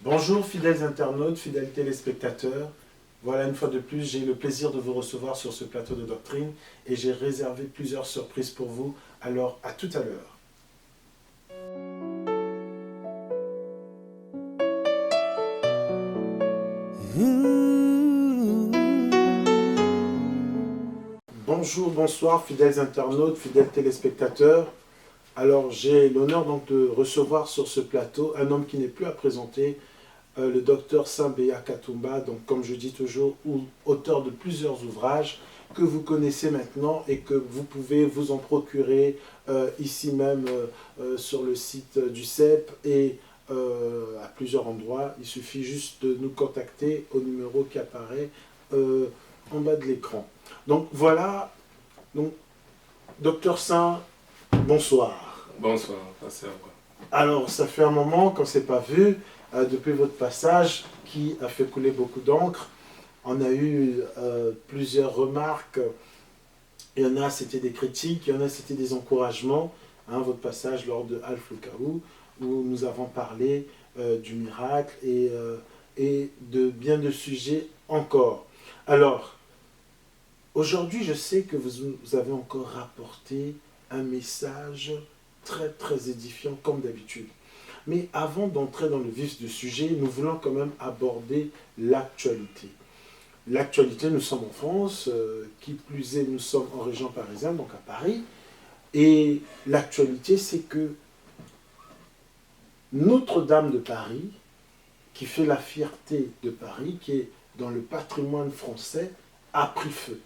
Bonjour fidèles internautes, fidèles téléspectateurs. Voilà, une fois de plus, j'ai le plaisir de vous recevoir sur ce plateau de doctrine et j'ai réservé plusieurs surprises pour vous. Alors, à tout à l'heure. Bonjour, bonsoir fidèles internautes, fidèles téléspectateurs. Alors, j'ai l'honneur donc de recevoir sur ce plateau un homme qui n'est plus à présenter, le docteur Saint-Béa Katumba, donc comme je dis toujours, auteur de plusieurs ouvrages que vous connaissez maintenant et que vous pouvez vous en procurer ici même sur le site du CEP et à plusieurs endroits. Il suffit juste de nous contacter au numéro qui apparaît en bas de l'écran. Donc voilà, donc, docteur Saint, bonsoir. Bonsoir, pasteur. Alors, ça fait un moment qu'on ne s'est pas vu depuis votre passage qui a fait couler beaucoup d'encre. On a eu plusieurs remarques. Il y en a, c'était des critiques, il y en a, c'était des encouragements. Hein, votre passage lors de Al-Floukaou, où nous avons parlé du miracle et de bien de sujets encore. Alors, aujourd'hui, je sais que vous avez encore rapporté un message très, très édifiant, comme d'habitude. Mais avant d'entrer dans le vif du sujet, nous voulons quand même aborder l'actualité. L'actualité, nous sommes en France, qui plus est, nous sommes en région parisienne, donc à Paris. Et l'actualité, c'est que Notre-Dame de Paris, qui fait la fierté de Paris, qui est dans le patrimoine français, a pris feu.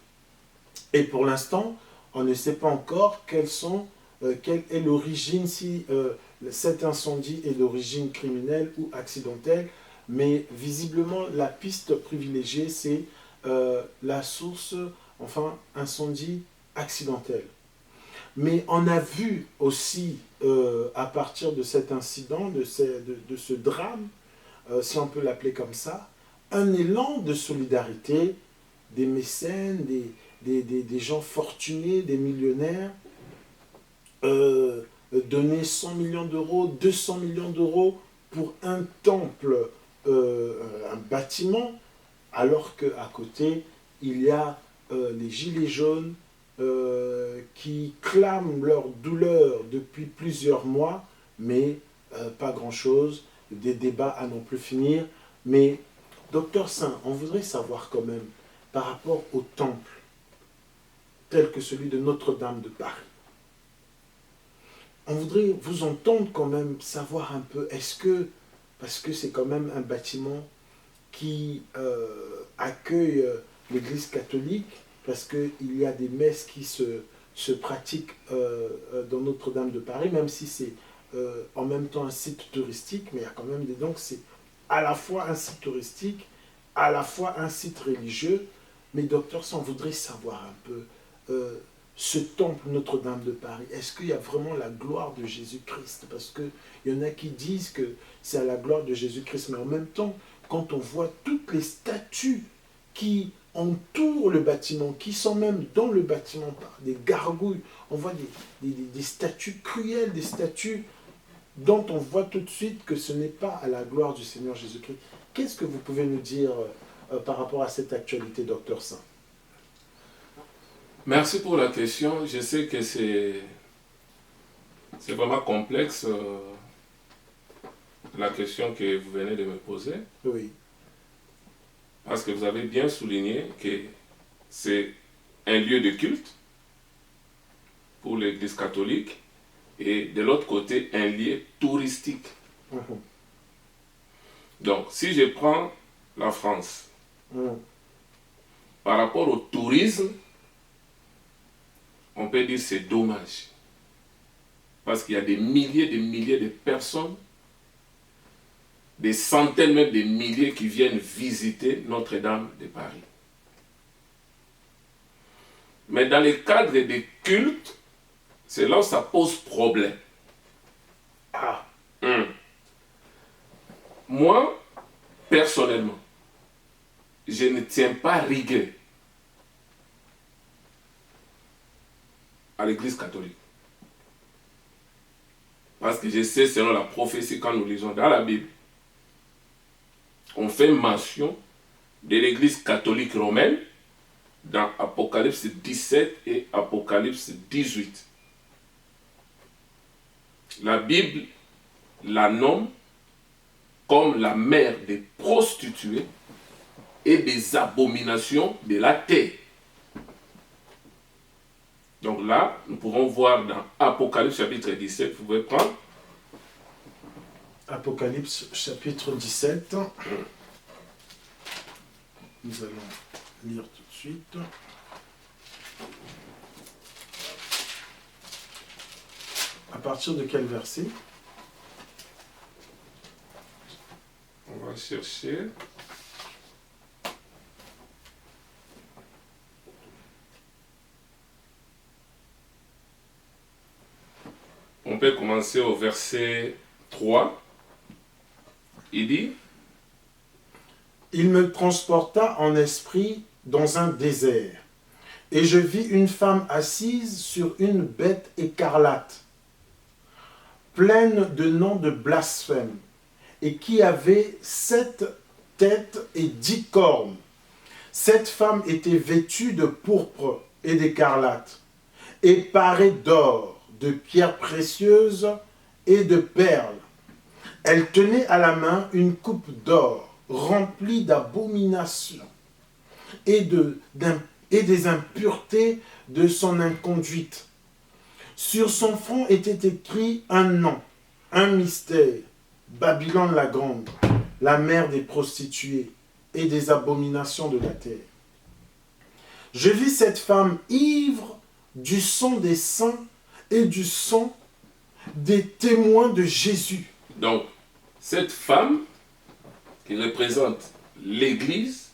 Et pour l'instant, on ne sait pas encore quelle est l'origine, si cet incendie est d'origine criminelle ou accidentelle, mais visiblement la piste privilégiée, c'est la source, enfin, incendie accidentel. Mais on a vu aussi, à partir de cet incident, de ce drame, si on peut l'appeler comme ça, un élan de solidarité des mécènes, des gens fortunés, des millionnaires, donner 100 millions d'euros, 200 millions d'euros pour un temple, un bâtiment, alors qu'à côté, il y a les gilets jaunes qui clament leur douleur depuis plusieurs mois, mais pas grand-chose, des débats à non plus finir. Mais, docteur Saint, on voudrait savoir quand même, par rapport au temple, tel que celui de Notre-Dame de Paris, on voudrait vous entendre quand même savoir un peu, est-ce que, parce que c'est quand même un bâtiment qui accueille l'Église catholique, parce qu'il y a des messes qui se pratiquent dans Notre-Dame de Paris, même si c'est en même temps un site touristique, mais il y a quand même des... Donc c'est à la fois un site touristique, à la fois un site religieux, mais docteur, si on voudrait savoir un peu, ce temple Notre-Dame de Paris, est-ce qu'il y a vraiment la gloire de Jésus-Christ? Parce qu'il y en a qui disent que c'est à la gloire de Jésus-Christ, mais en même temps, quand on voit toutes les statues qui entourent le bâtiment, qui sont même dans le bâtiment, des gargouilles, on voit des statues cruelles, des statues dont on voit tout de suite que ce n'est pas à la gloire du Seigneur Jésus-Christ. Qu'est-ce que vous pouvez nous dire par rapport à cette actualité, docteur Saint? Merci pour la question. Je sais que c'est vraiment complexe, la question que vous venez de me poser, Oui. parce que vous avez bien souligné que c'est un lieu de culte pour l'Église catholique et de l'autre côté, un lieu touristique. Mhm. Donc, si je prends la France, Mhm. par rapport au tourisme, on peut dire que c'est dommage. Parce qu'il y a des milliers de personnes, des centaines même de milliers qui viennent visiter Notre-Dame de Paris. Mais dans le cadre des cultes, c'est là où ça pose problème. Ah, Moi, personnellement, je ne tiens pas rigueur à l'Église catholique. Parce que je sais, selon la prophétie, quand nous lisons dans la Bible, on fait mention de l'Église catholique romaine dans Apocalypse 17 et Apocalypse 18. La Bible la nomme comme la mère des prostituées et des abominations de la terre. Donc là, nous pouvons voir dans Apocalypse chapitre 17, vous pouvez prendre. Apocalypse chapitre 17. Nous allons lire tout de suite. À partir de quel verset? On va chercher. On peut commencer au verset 3. Il dit: Il me transporta en esprit dans un désert, et je vis une femme assise sur une bête écarlate, pleine de noms de blasphème, et qui avait 7 têtes et 10 cornes. Cette femme était vêtue de pourpre et d'écarlate, et parée d'or, de pierres précieuses et de perles. Elle tenait à la main une coupe d'or remplie d'abominations et des impuretés de son inconduite. Sur son front était écrit un nom, un mystère: Babylone la grande, la mère des prostituées et des abominations de la terre. Je vis cette femme ivre du sang des saints et du sang des témoins de Jésus. Donc, cette femme qui représente l'Église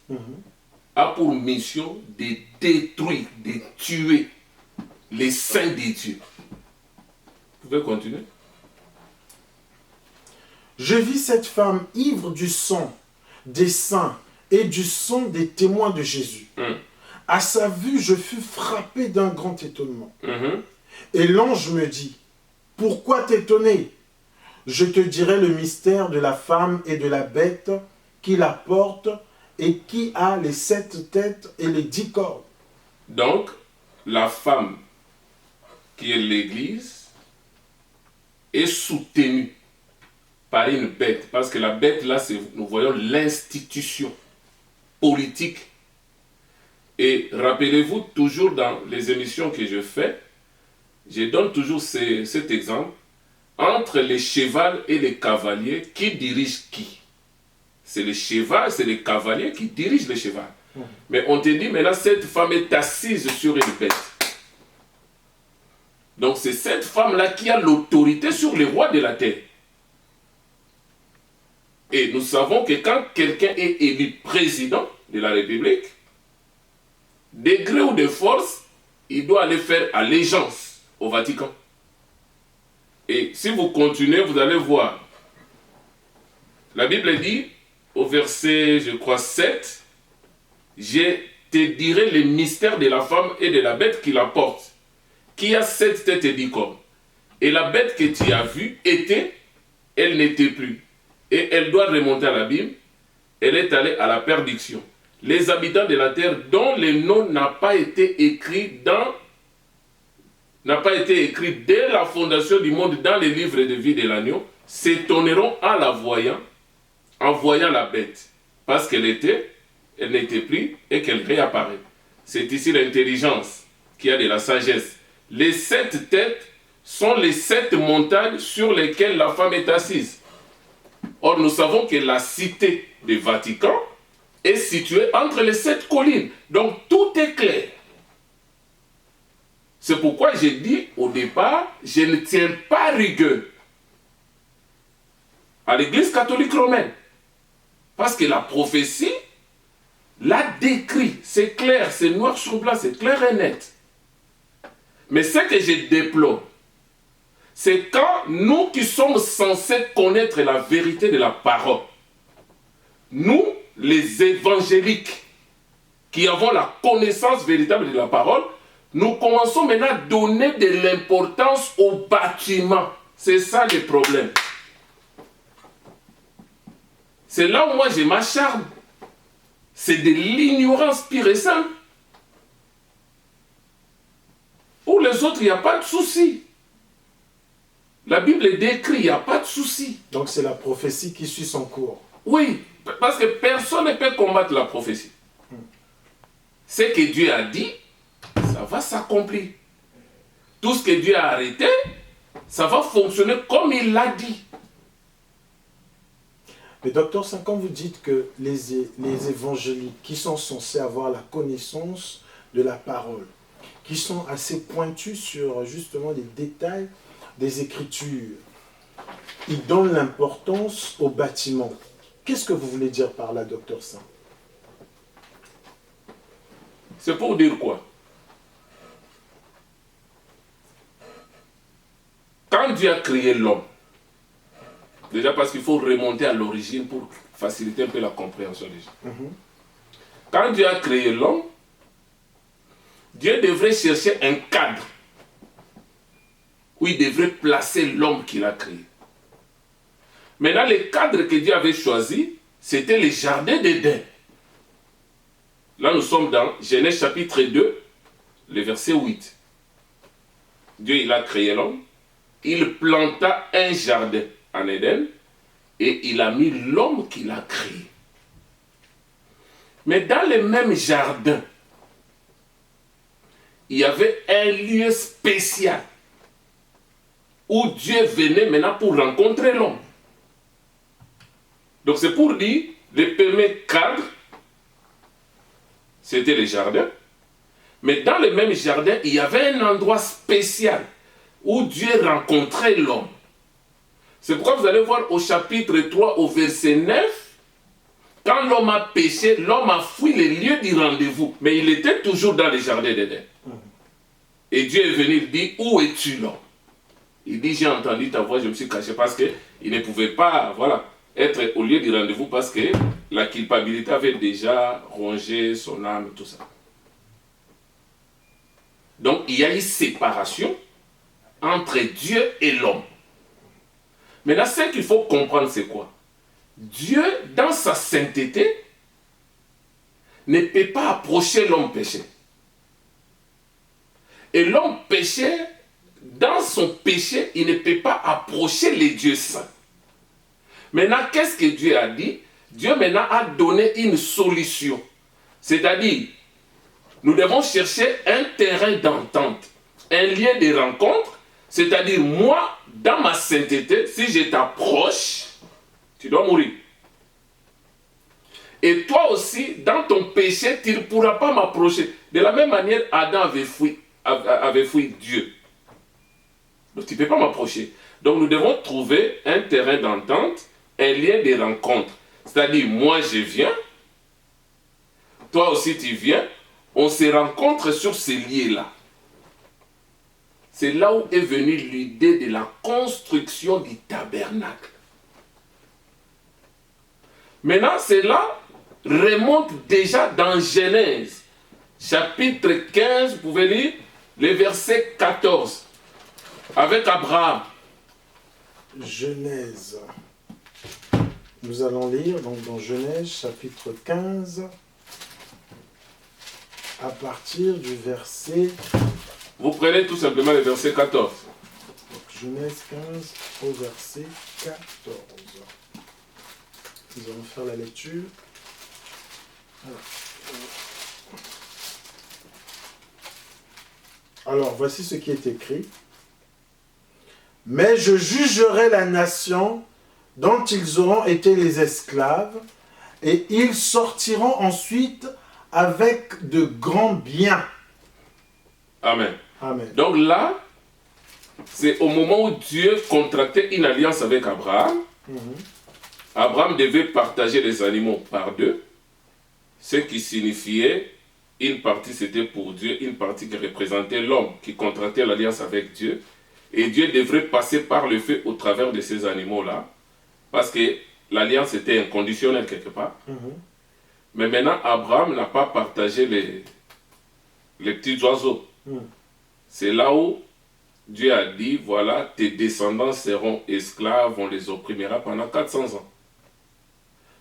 a pour mission de détruire, de tuer les saints des dieux. Vous pouvez continuer? Je vis cette femme ivre du sang des saints et du sang des témoins de Jésus. À sa vue, je fus frappé d'un grand étonnement. Et l'ange me dit: pourquoi t'étonner? Je te dirai le mystère de la femme et de la bête qui la porte et qui a les 7 têtes et les 10 cornes. Donc, la femme qui est l'Église est soutenue par une bête. Parce que la bête, là, nous voyons l'institution politique. Et rappelez-vous, toujours dans les émissions que je fais, je donne toujours cet exemple. Entre les chevals et les cavaliers, qui dirige qui? C'est le cheval, c'est le cavalier qui dirige le cheval. Mais on te dit, maintenant, cette femme est assise sur une bête. Donc c'est cette femme-là qui a l'autorité sur les rois de la terre. Et nous savons que quand quelqu'un est élu président de la République, de gré ou de force, il doit aller faire allégeance au Vatican. Et si vous continuez, vous allez voir. La Bible dit, au verset, je crois, 7, « Je te dirai les mystères de la femme et de la bête qui la porte, qui a 7 têtes et 10 cornes. Et la bête que tu as vue était, elle n'était plus. Et elle doit remonter à l'abîme, elle est allée à la perdition. Les habitants de la terre dont le nom n'a pas été écrit dès la fondation du monde dans les livres de vie de l'agneau, s'étonneront en voyant la bête, parce qu'elle n'était plus et qu'elle réapparaît. C'est ici l'intelligence qui a de la sagesse. Les 7 têtes sont les 7 montagnes sur lesquelles la femme est assise. Or, nous savons que la cité du Vatican est située entre les 7 collines. Donc, tout est clair. C'est pourquoi j'ai dit au départ, je ne tiens pas rigueur à l'Église catholique romaine. Parce que la prophétie l'a décrit. C'est clair, c'est noir sur blanc, c'est clair et net. Mais ce que je déplore, c'est quand nous qui sommes censés connaître la vérité de la parole, nous, les évangéliques, qui avons la connaissance véritable de la parole, nous commençons maintenant à donner de l'importance au bâtiment. C'est ça le problème. C'est là où moi je m'acharne. C'est de l'ignorance pure et simple. Pour les autres, il n'y a pas de souci. La Bible décrit, il n'y a pas de souci. Donc c'est la prophétie qui suit son cours. Oui, parce que personne ne peut combattre la prophétie. Ce que Dieu a dit, ça va s'accomplir. Tout ce que Dieu a arrêté, ça va fonctionner comme il l'a dit. Mais docteur, c'est quand vous dites que les évangéliques qui sont censés avoir la connaissance de la parole, qui sont assez pointus sur justement les détails des Écritures, ils donnent l'importance au bâtiment. Qu'est-ce que vous voulez dire par là, docteur Saint? C'est pour dire quoi? Quand Dieu a créé l'homme, déjà parce qu'il faut remonter à l'origine pour faciliter un peu la compréhension des gens. Quand Dieu a créé l'homme, Dieu devrait chercher un cadre où il devrait placer l'homme qu'il a créé. Maintenant, le cadre que Dieu avait choisi, c'était le jardin d'Éden. Là, nous sommes dans Genèse chapitre 2, le verset 8. Dieu, il a créé l'homme, il planta un jardin en Éden, et il a mis l'homme qu'il a créé. Mais dans le même jardin, il y avait un lieu spécial où Dieu venait maintenant pour rencontrer l'homme. Donc c'est pour dire, le premier cadre, c'était le jardin. Mais dans le même jardin, il y avait un endroit spécial où Dieu rencontrait l'homme. C'est pourquoi vous allez voir au chapitre 3, au verset 9, quand l'homme a péché, l'homme a fui les lieux du rendez-vous. Mais il était toujours dans le jardin d'Éden. Et Dieu est venu dire, où es-tu l'homme? Il dit, j'ai entendu ta voix, je me suis caché parce qu'il ne pouvait pas, voilà, être au lieu du rendez-vous parce que la culpabilité avait déjà rongé son âme, tout ça. Donc, il y a une séparation entre Dieu et l'homme. Maintenant, ce qu'il faut comprendre, c'est quoi? Dieu, dans sa sainteté, ne peut pas approcher l'homme péché. Et l'homme péché, dans son péché, il ne peut pas approcher les dieux saints. Maintenant, qu'est-ce que Dieu a dit? Dieu maintenant a donné une solution. C'est-à-dire, nous devons chercher un terrain d'entente, un lien de rencontre. C'est-à-dire, moi, dans ma sainteté, si je t'approche, tu dois mourir. Et toi aussi, dans ton péché, tu ne pourras pas m'approcher. De la même manière, Adam avait fui Dieu. Donc tu ne peux pas m'approcher. Donc nous devons trouver un terrain d'entente, un lien de rencontre. C'est-à-dire, moi je viens, toi aussi tu viens, on se rencontre sur ces lieux-là. C'est là où est venue l'idée de la construction du tabernacle. Maintenant, cela remonte déjà dans Genèse, chapitre 15, vous pouvez lire le verset 14, avec Abraham. Genèse. Nous allons lire donc dans Genèse, chapitre 15, à partir du verset... Vous prenez tout simplement le verset 14. Donc, Genèse 15 au verset 14. Nous allons faire la lecture. Alors, voici ce qui est écrit. « Mais je jugerai la nation dont ils auront été les esclaves, et ils sortiront ensuite avec de grands biens. » Amen. Amen. Donc là, c'est au moment où Dieu contractait une alliance avec Abraham. Abraham devait partager les animaux par deux, ce qui signifiait une partie c'était pour Dieu, une partie qui représentait l'homme qui contractait l'alliance avec Dieu. Et Dieu devrait passer par le feu au travers de ces animaux-là, parce que l'alliance était inconditionnelle quelque part. Mais maintenant, Abraham n'a pas partagé les petits oiseaux. C'est là où Dieu a dit, voilà, tes descendants seront esclaves, on les opprimera pendant 400 ans.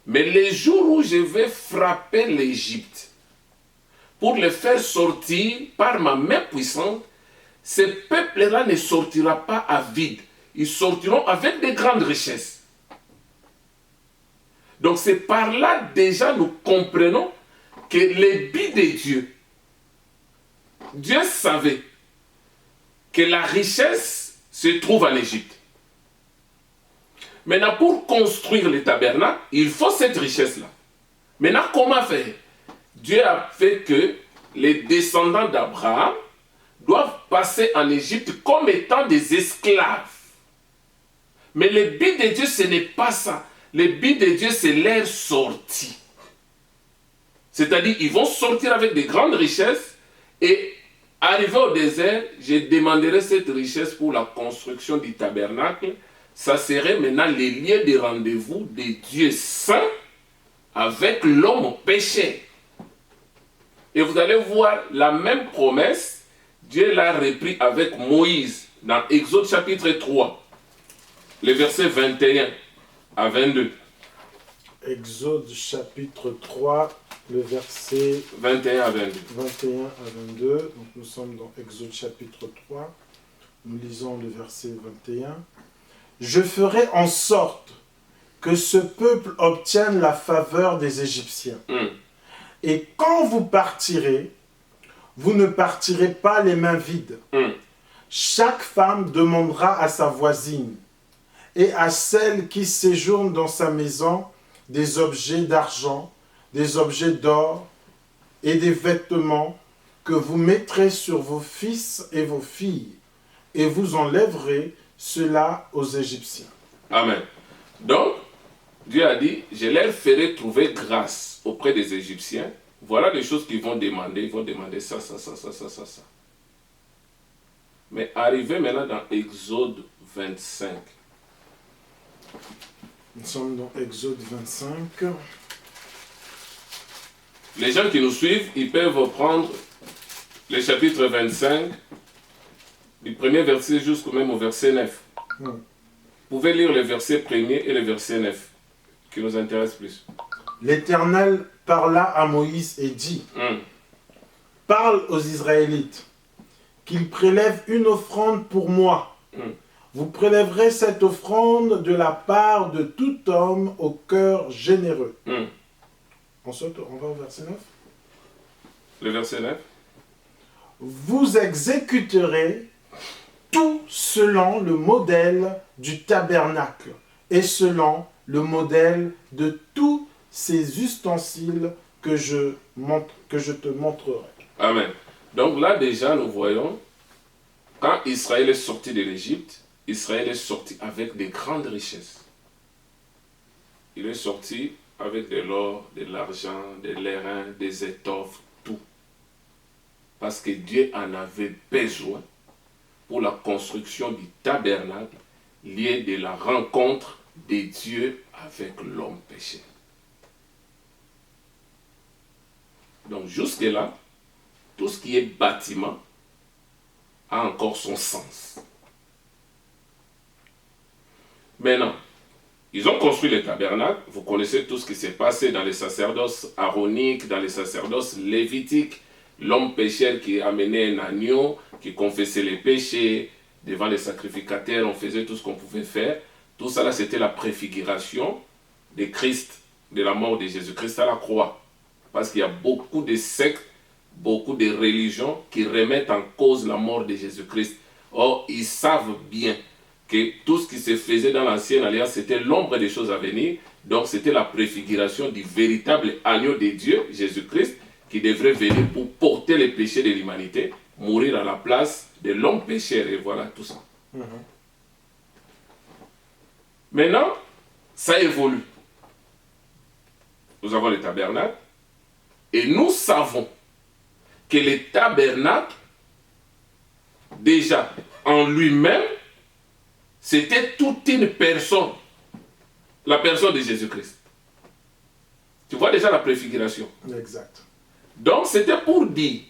Mais les jours où je vais frapper l'Égypte pour les faire sortir par ma main puissante, ces peuples-là ne sortiront pas à vide. Ils sortiront avec de grandes richesses. Donc c'est par là déjà nous comprenons que les buts de Dieu, Dieu savait que la richesse se trouve en Égypte. Maintenant, pour construire le tabernacle, il faut cette richesse-là. Maintenant, comment faire? Dieu a fait que les descendants d'Abraham doivent passer en Égypte comme étant des esclaves. Mais le but de Dieu, ce n'est pas ça. Le but de Dieu, c'est leur sortie. C'est-à-dire, ils vont sortir avec de grandes richesses et arrivé au désert, je demanderai cette richesse pour la construction du tabernacle. Ça serait maintenant les lieux de rendez-vous des dieux saints avec l'homme péché. Et vous allez voir la même promesse, Dieu l'a repris avec Moïse dans Exode chapitre 3, les versets 21 à 22. Exode chapitre 3, le verset 21 à 22. 21 à 22. Donc nous sommes dans Exode chapitre 3. Nous lisons le verset 21. Je ferai en sorte que ce peuple obtienne la faveur des Égyptiens. Et quand vous partirez, vous ne partirez pas les mains vides. Chaque femme demandera à sa voisine et à celle qui séjourne dans sa maison des objets d'argent, des objets d'or et des vêtements que vous mettrez sur vos fils et vos filles, et vous enlèverez cela aux Égyptiens. Amen. Donc, Dieu a dit, je leur ferai trouver grâce auprès des Égyptiens. Voilà les choses qu'ils vont demander. Ils vont demander ça. Mais arrivé maintenant dans Exode 25. Nous sommes dans Exode 25. Les gens qui nous suivent, ils peuvent prendre le chapitre 25, du premier verset jusqu'au même au verset 9. Vous pouvez lire le verset premier et le verset 9, qui nous intéresse plus. L'Éternel parla à Moïse et dit, parle aux Israélites, qu'ils prélèvent une offrande pour moi. Vous prélèverez cette offrande de la part de tout homme au cœur généreux. Ensuite, on va au verset 9. Le verset 9. Vous exécuterez tout selon le modèle du tabernacle et selon le modèle de tous ces ustensiles que je te montrerai. Amen. Donc là déjà nous voyons, quand Israël est sorti de l'Égypte, Israël est sorti avec de grandes richesses. Il est sorti avec de l'or, de l'argent, de l'airain, des étoffes, tout. Parce que Dieu en avait besoin pour la construction du tabernacle, lié de la rencontre de Dieu avec l'homme péché. Donc jusque-là, tout ce qui est bâtiment a encore son sens. Maintenant, ils ont construit le tabernacle. Vous connaissez tout ce qui s'est passé dans les sacerdoces aaroniques, dans les sacerdoces lévitiques. L'homme pécheur qui amenait un agneau, qui confessait les péchés devant les sacrificateurs, on faisait tout ce qu'on pouvait faire. Tout ça là, c'était la préfiguration de Christ, de la mort de Jésus-Christ à la croix. Parce qu'il y a beaucoup de sectes, beaucoup de religions qui remettent en cause la mort de Jésus-Christ. Or, ils savent bien que tout ce qui se faisait dans l'ancienne alliance, c'était l'ombre des choses à venir. Donc, c'était la préfiguration du véritable agneau de Dieu, Jésus-Christ, qui devrait venir pour porter les péchés de l'humanité, mourir à la place de l'homme pécheur, et voilà tout ça. Maintenant, ça évolue. Nous avons le tabernacle, et nous savons que le tabernacle, déjà, en lui-même, c'était toute une personne, la personne de Jésus-Christ. Tu vois déjà la préfiguration. Exact. Donc c'était pour dire,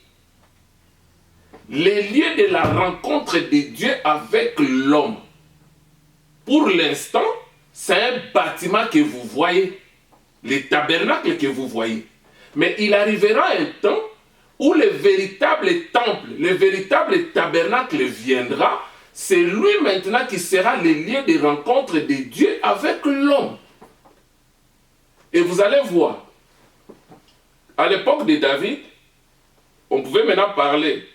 les lieux de la rencontre de Dieu avec l'homme, pour l'instant, c'est un bâtiment que vous voyez, les tabernacles que vous voyez. Mais il arrivera un temps où le véritable temple, le véritable tabernacle viendra. C'est lui maintenant qui sera le lieu de rencontre de Dieu avec l'homme. Et vous allez voir, à l'époque de David, on pouvait maintenant parler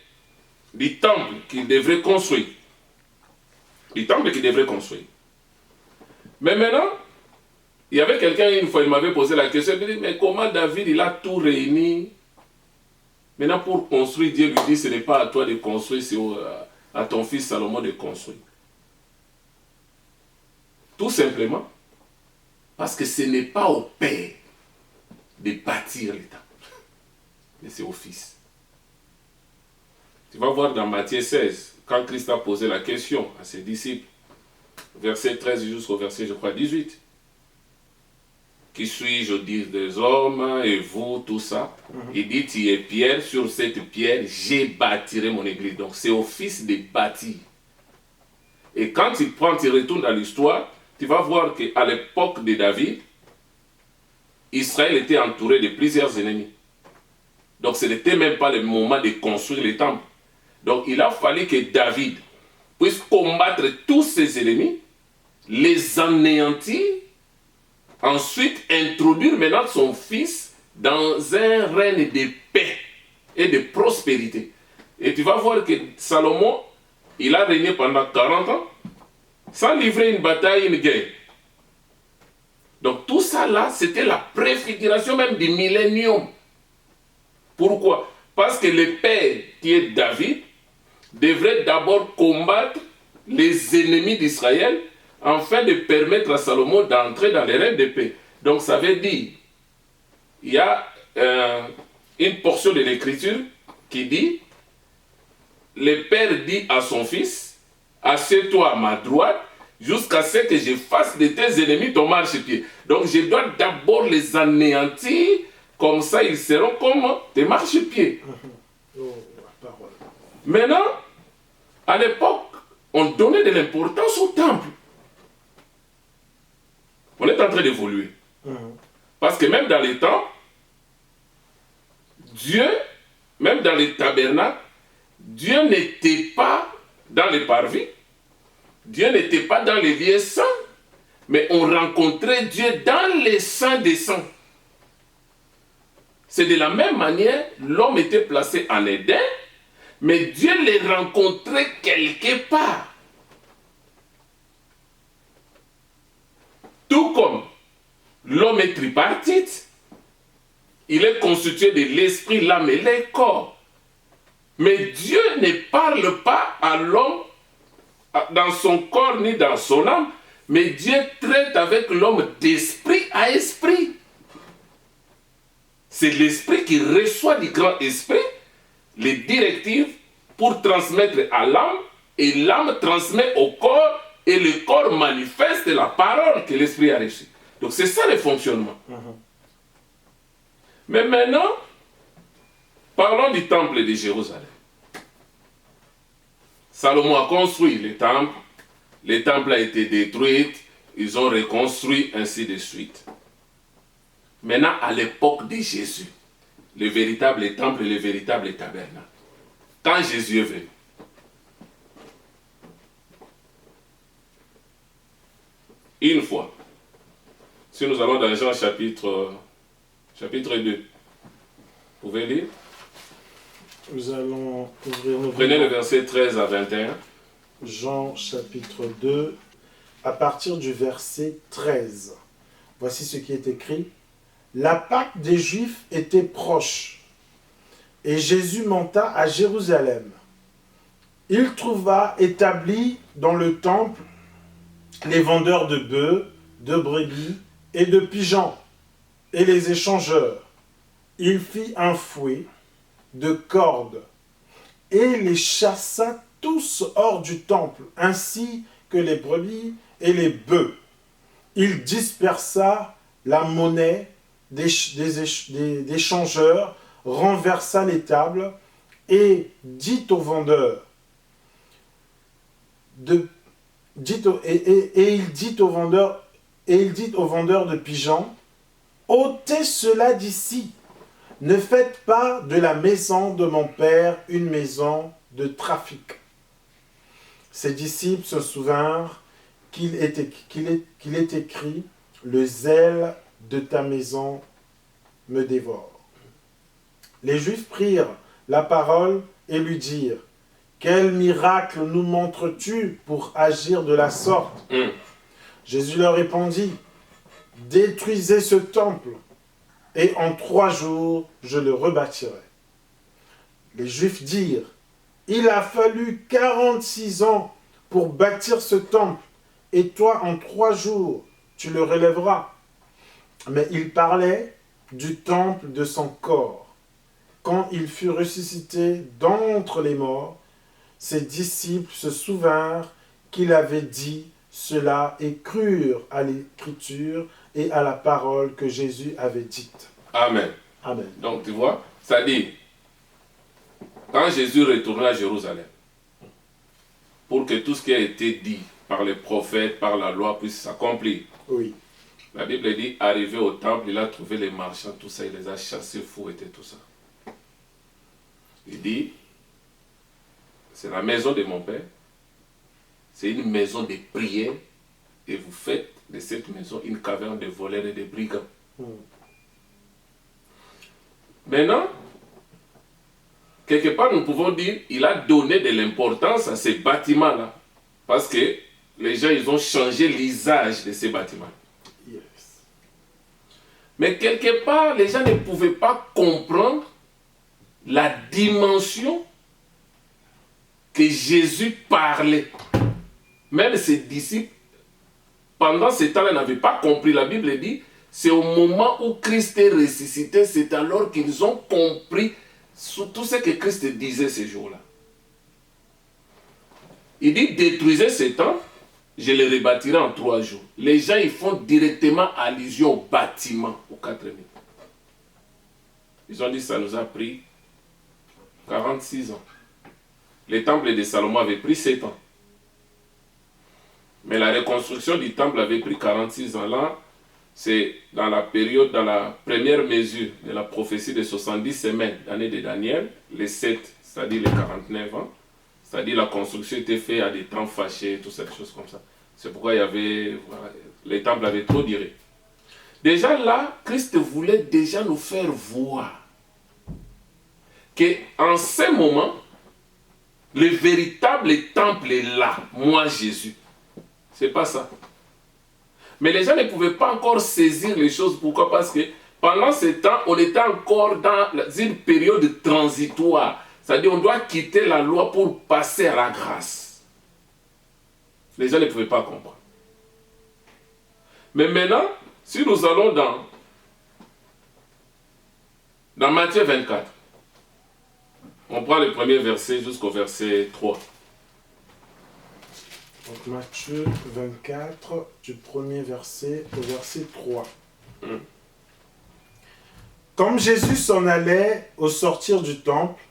du temple qu'il devrait construire. Du temple qu'il devrait construire. Mais maintenant, il y avait quelqu'un, une fois, il m'avait posé la question, il me dit, mais comment David, il a tout réuni? Maintenant, pour construire, Dieu lui dit, ce n'est pas à toi de construire, c'est à ton fils Salomon de construire. Tout simplement, parce que ce n'est pas au père de bâtir le temple, mais c'est au fils. Tu vas voir dans Matthieu 16, quand Christ a posé la question à ses disciples, verset 13 jusqu'au verset, je crois, 18. Qui suis-je au dire des hommes, et vous, tout ça. Il dit, tu es pierre, sur cette pierre, j'ai bâtiré mon église. Donc c'est au fils de bâtir. Et quand tu retournes dans l'histoire, tu vas voir qu'à l'époque de David, Israël était entouré de plusieurs ennemis. Donc ce n'était même pas le moment de construire le temple. Donc il a fallu que David puisse combattre tous ses ennemis, les anéantir, ensuite introduire maintenant son fils dans un règne de paix et de prospérité. Et tu vas voir que Salomon, il a régné pendant 40 ans sans livrer une bataille, une guerre. Donc tout ça là, c'était la préfiguration même du millénium. Pourquoi? Parce que le père qui est David devrait d'abord combattre les ennemis d'Israël afin de permettre à Salomon d'entrer dans les règnes de paix. Donc ça veut dire, il y a une portion de l'écriture qui dit, le père dit à son fils, assieds-toi à ma droite jusqu'à ce que je fasse de tes ennemis ton marchepied. Donc je dois d'abord les anéantir, comme ça ils seront comme tes marchepieds. Maintenant, à l'époque, on donnait de l'importance au temple. On est en train d'évoluer. Parce que même dans les temps, Dieu, même dans les tabernacles, Dieu n'était pas dans les parvis, Dieu n'était pas dans les lieux saints, mais on rencontrait Dieu dans les saints des saints. C'est de la même manière, l'homme était placé en Éden, mais Dieu les rencontrait quelque part. Tout comme l'homme est tripartite, il est constitué de l'esprit, l'âme et le corps. Mais Dieu ne parle pas à l'homme dans son corps ni dans son âme, mais Dieu traite avec l'homme d'esprit à esprit. C'est l'esprit qui reçoit du grand esprit les directives pour transmettre à l'âme, et l'âme transmet au corps, et le corps manifeste la parole que l'esprit a reçue. Donc c'est ça le fonctionnement. Mais maintenant, parlons du temple de Jérusalem. Salomon a construit le temple a été détruit, ils ont reconstruit, ainsi de suite. Maintenant, à l'époque de Jésus, le véritable temple, le véritable tabernacle, quand Jésus est venu, une fois, si nous allons dans Jean chapitre 2, vous pouvez lire? Nous allons ouvrir nos Prenez le verset 13 à 21. Jean chapitre 2, à partir du verset 13. Voici ce qui est écrit. La Pâque des Juifs était proche, et Jésus monta à Jérusalem. Il trouva établis dans le temple les vendeurs de bœufs, de brebis et de pigeons, et les échangeurs. Il fit un fouet de cordes, et les chassa tous hors du temple, ainsi que les brebis et les bœufs. Il dispersa la monnaie des changeurs, renversa les tables, et dit aux vendeurs, et il dit aux vendeurs de pigeons, ôtez cela d'ici. Ne faites pas de la maison de mon père une maison de trafic. » Ses disciples se souvinrent qu'il est écrit « Le zèle de ta maison me dévore. » Les Juifs prirent la parole et lui dirent « Quel miracle nous montres-tu pour agir de la sorte ?» Jésus leur répondit « Détruisez ce temple, et en 3 jours, je le rebâtirai. » Les Juifs dirent « Il a fallu 46 ans pour bâtir ce temple, et toi, en 3 jours, tu le relèveras. » Mais il parlait du temple de son corps. Quand il fut ressuscité d'entre les morts, ses disciples se souvinrent qu'il avait dit cela et crurent à l'écriture et à la parole que Jésus avait dite. Amen. Amen. Donc tu vois, ça dit, quand Jésus retourna à Jérusalem, pour que tout ce qui a été dit par les prophètes, par la loi puisse s'accomplir. Oui. La Bible dit, arrivé au temple, il a trouvé les marchands, tout ça, il les a chassés, fouettés, tout ça. Il dit, c'est la maison de mon père, c'est une maison de prière, et vous faites de cette maison une caverne de voleurs et de brigands. Maintenant, quelque part, nous pouvons dire il a donné de l'importance à ces bâtiments-là. Parce que les gens, ils ont changé l'usage de ces bâtiments. Yes. Mais quelque part, les gens ne pouvaient pas comprendre la dimension que Jésus parlait. Même ses disciples, pendant ce temps-là, n'avaient pas compris. La Bible dit, c'est au moment où Christ est ressuscité, c'est alors qu'ils ont compris tout ce que Christ disait ces jours-là. Il dit, détruisez ce temple, je le rebâtirai en 3 jours. Les gens, ils font directement allusion au bâtiment, aux 4 murs. Ils ont dit, ça nous a pris 46 ans. Le temple de Salomon avait pris 7 ans. Mais la reconstruction du temple avait pris 46 ans. Là, c'est dans la période, dans la première mesure de la prophétie de 70 semaines, l'année de Daniel, les 7, c'est-à-dire les 49 ans, c'est-à-dire la construction était faite à des temps fâchés, toutes ces choses comme ça. C'est pourquoi il y avait, voilà, les temples avaient trop duré. Déjà là, Christ voulait déjà nous faire voir qu'en ce moment, le véritable temple est là, moi Jésus. C'est pas ça. Mais les gens ne pouvaient pas encore saisir les choses. Pourquoi? Parce que pendant ce temps, on était encore dans une période transitoire. C'est-à-dire on doit quitter la loi pour passer à la grâce. Les gens ne pouvaient pas comprendre. Mais maintenant, si nous allons dans Matthieu 24, on prend le premier verset jusqu'au verset 3. Donc Matthieu 24, du premier verset au verset 3. Comme Jésus s'en allait au sortir du temple,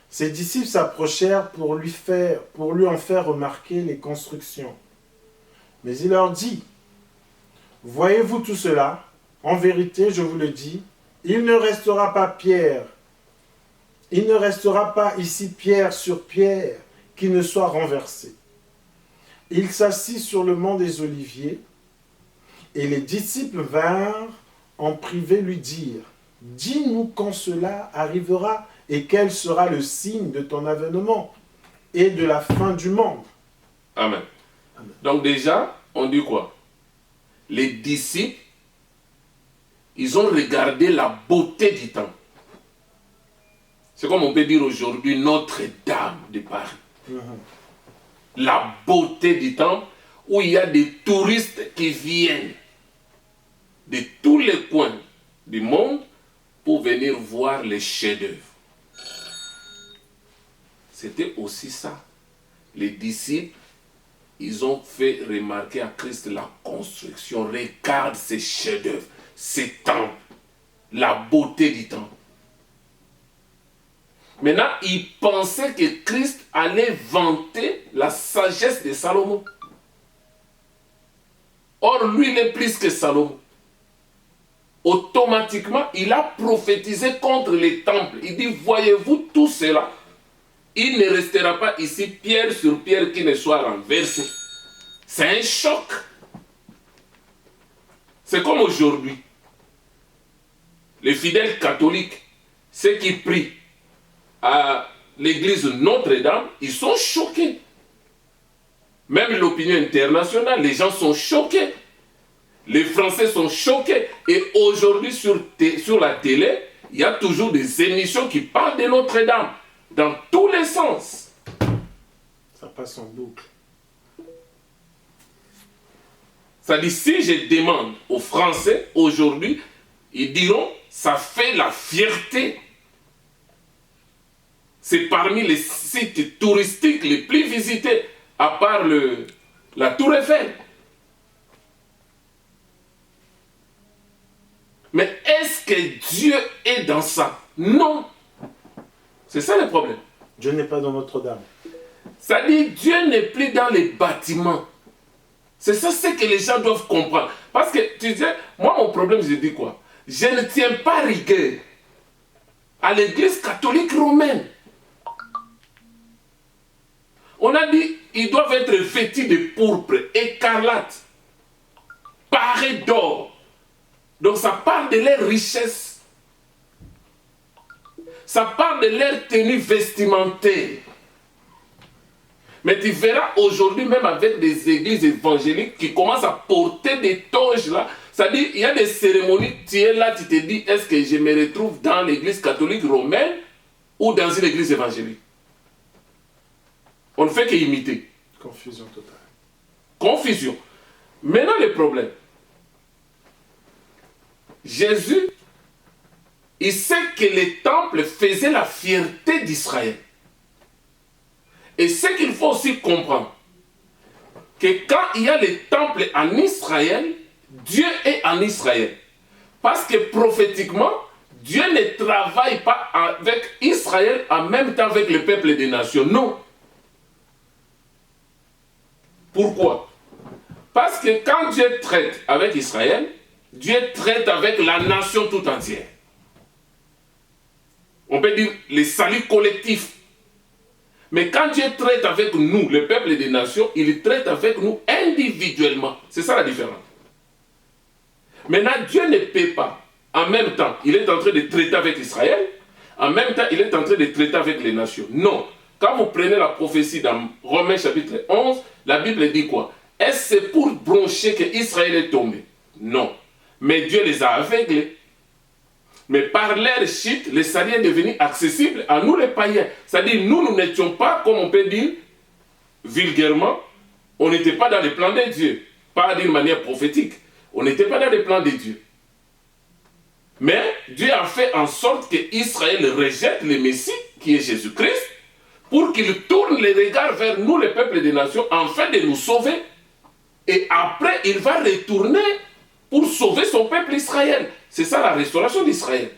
ses disciples s'approchèrent pour lui en faire remarquer les constructions. Mais il leur dit, « Voyez-vous tout cela? En vérité, je vous le dis, il ne restera pas ici pierre sur pierre qui ne soit renversée. » Il s'assit sur le mont des Oliviers, et les disciples vinrent en privé lui dire, « Dis-nous quand cela arrivera, et quel sera le signe de ton avènement et de la fin du monde. » Amen. Amen. Donc déjà, on dit quoi? Les disciples, ils ont regardé la beauté du temple. C'est comme on peut dire aujourd'hui Notre-Dame de Paris. La beauté du temple, où il y a des touristes qui viennent de tous les coins du monde pour venir voir les chefs-d'œuvre. C'était aussi ça. Les disciples, ils ont fait remarquer à Christ la construction. Regarde ces chefs-d'œuvre, ces temples, la beauté du temple. Maintenant, ils pensaient que Christ allait vanter la sagesse de Salomon. Or, lui, il est plus que Salomon. automatiquement, il a prophétisé contre les temples. Il dit, voyez-vous tout cela? Il ne restera pas ici pierre sur pierre qui ne soit renversée. C'est un choc. C'est comme aujourd'hui. Les fidèles catholiques, ceux qui prient à l'église Notre-Dame, ils sont choqués. Même l'opinion internationale, les gens sont choqués. Les Français sont choqués. Et aujourd'hui, sur la télé, il y a toujours des émissions qui parlent de Notre-Dame. Dans tous les sens. Ça passe en boucle. Ça dit, si je demande aux Français aujourd'hui, ils diront, ça fait la fierté. C'est parmi les sites touristiques les plus visités, à part la Tour Eiffel. Mais est-ce que Dieu est dans ça? Non. C'est ça le problème. Dieu n'est pas dans Notre-Dame. Ça dit, Dieu n'est plus dans les bâtiments. C'est ça ce que les gens doivent comprendre. Parce que, tu disais, moi mon problème, je dis quoi? Je ne tiens pas rigueur à l'église catholique romaine. On a dit, ils doivent être vêtus de pourpre, écarlate, parés d'or. Donc ça parle de leur richesse. Ça parle de leur tenue vestimentaire. Mais tu verras aujourd'hui, même avec des églises évangéliques qui commencent à porter des toges là. C'est-à-dire, il y a des cérémonies, tu es là, tu te dis, est-ce que je me retrouve dans l'église catholique romaine ou dans une église évangélique? On ne fait qu'imiter. Confusion totale. Confusion. Maintenant, le problème. Jésus, il sait que les temples faisaient la fierté d'Israël. Et ce qu'il faut aussi comprendre, que quand il y a les temples en Israël, Dieu est en Israël. Parce que prophétiquement, Dieu ne travaille pas avec Israël en même temps avec le peuple des nations. Non. Pourquoi? Parce que quand Dieu traite avec Israël, Dieu traite avec la nation tout entière. On peut dire le salut collectif. Mais quand Dieu traite avec nous, le peuple des nations, il traite avec nous individuellement. C'est ça la différence. Maintenant, Dieu ne peut pas, en même temps, il est en train de traiter avec Israël, en même temps, il est en train de traiter avec les nations. Non. Quand vous prenez la prophétie dans Romains chapitre 11, la Bible dit quoi? Est-ce pour broncher que Israël est tombé? Non. Mais Dieu les a aveuglés. Mais par leur chute, le salut est devenu accessible à nous les païens. C'est-à-dire, nous n'étions pas, comme on peut dire, vulgairement, on n'était pas dans les plans de Dieu. Pas d'une manière prophétique. On n'était pas dans les plans de Dieu. Mais Dieu a fait en sorte qu'Israël rejette le Messie, qui est Jésus-Christ, pour qu'il tourne les regards vers nous, les peuples des nations, afin de nous sauver. Et après, il va retourner pour sauver son peuple Israël. C'est ça la restauration d'Israël.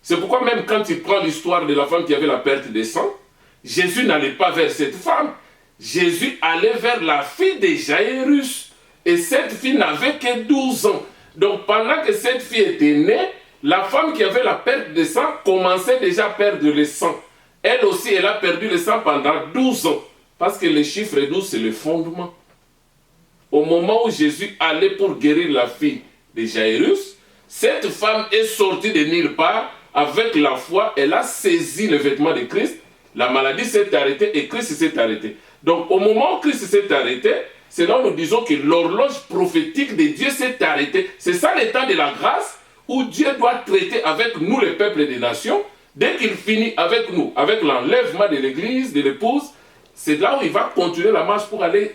C'est pourquoi même quand il prend l'histoire de la femme qui avait la perte de sang, Jésus n'allait pas vers cette femme. Jésus allait vers la fille de Jairus. Et cette fille n'avait que 12 ans. Donc pendant que cette fille était née, la femme qui avait la perte de sang commençait déjà à perdre le sang. Elle aussi, elle a perdu le sang pendant 12 ans. Parce que le chiffre 12, c'est le fondement. Au moment où Jésus allait pour guérir la fille de Jairus, cette femme est sortie de nulle part. Avec la foi, elle a saisi le vêtement de Christ. La maladie s'est arrêtée et Christ s'est arrêté. Donc au moment où Christ s'est arrêté, c'est là où nous disons que l'horloge prophétique de Dieu s'est arrêtée. C'est ça le temps de la grâce où Dieu doit traiter avec nous, les peuples des nations. Dès qu'il finit avec nous, avec l'enlèvement de l'église, de l'épouse, c'est là où il va continuer la marche pour aller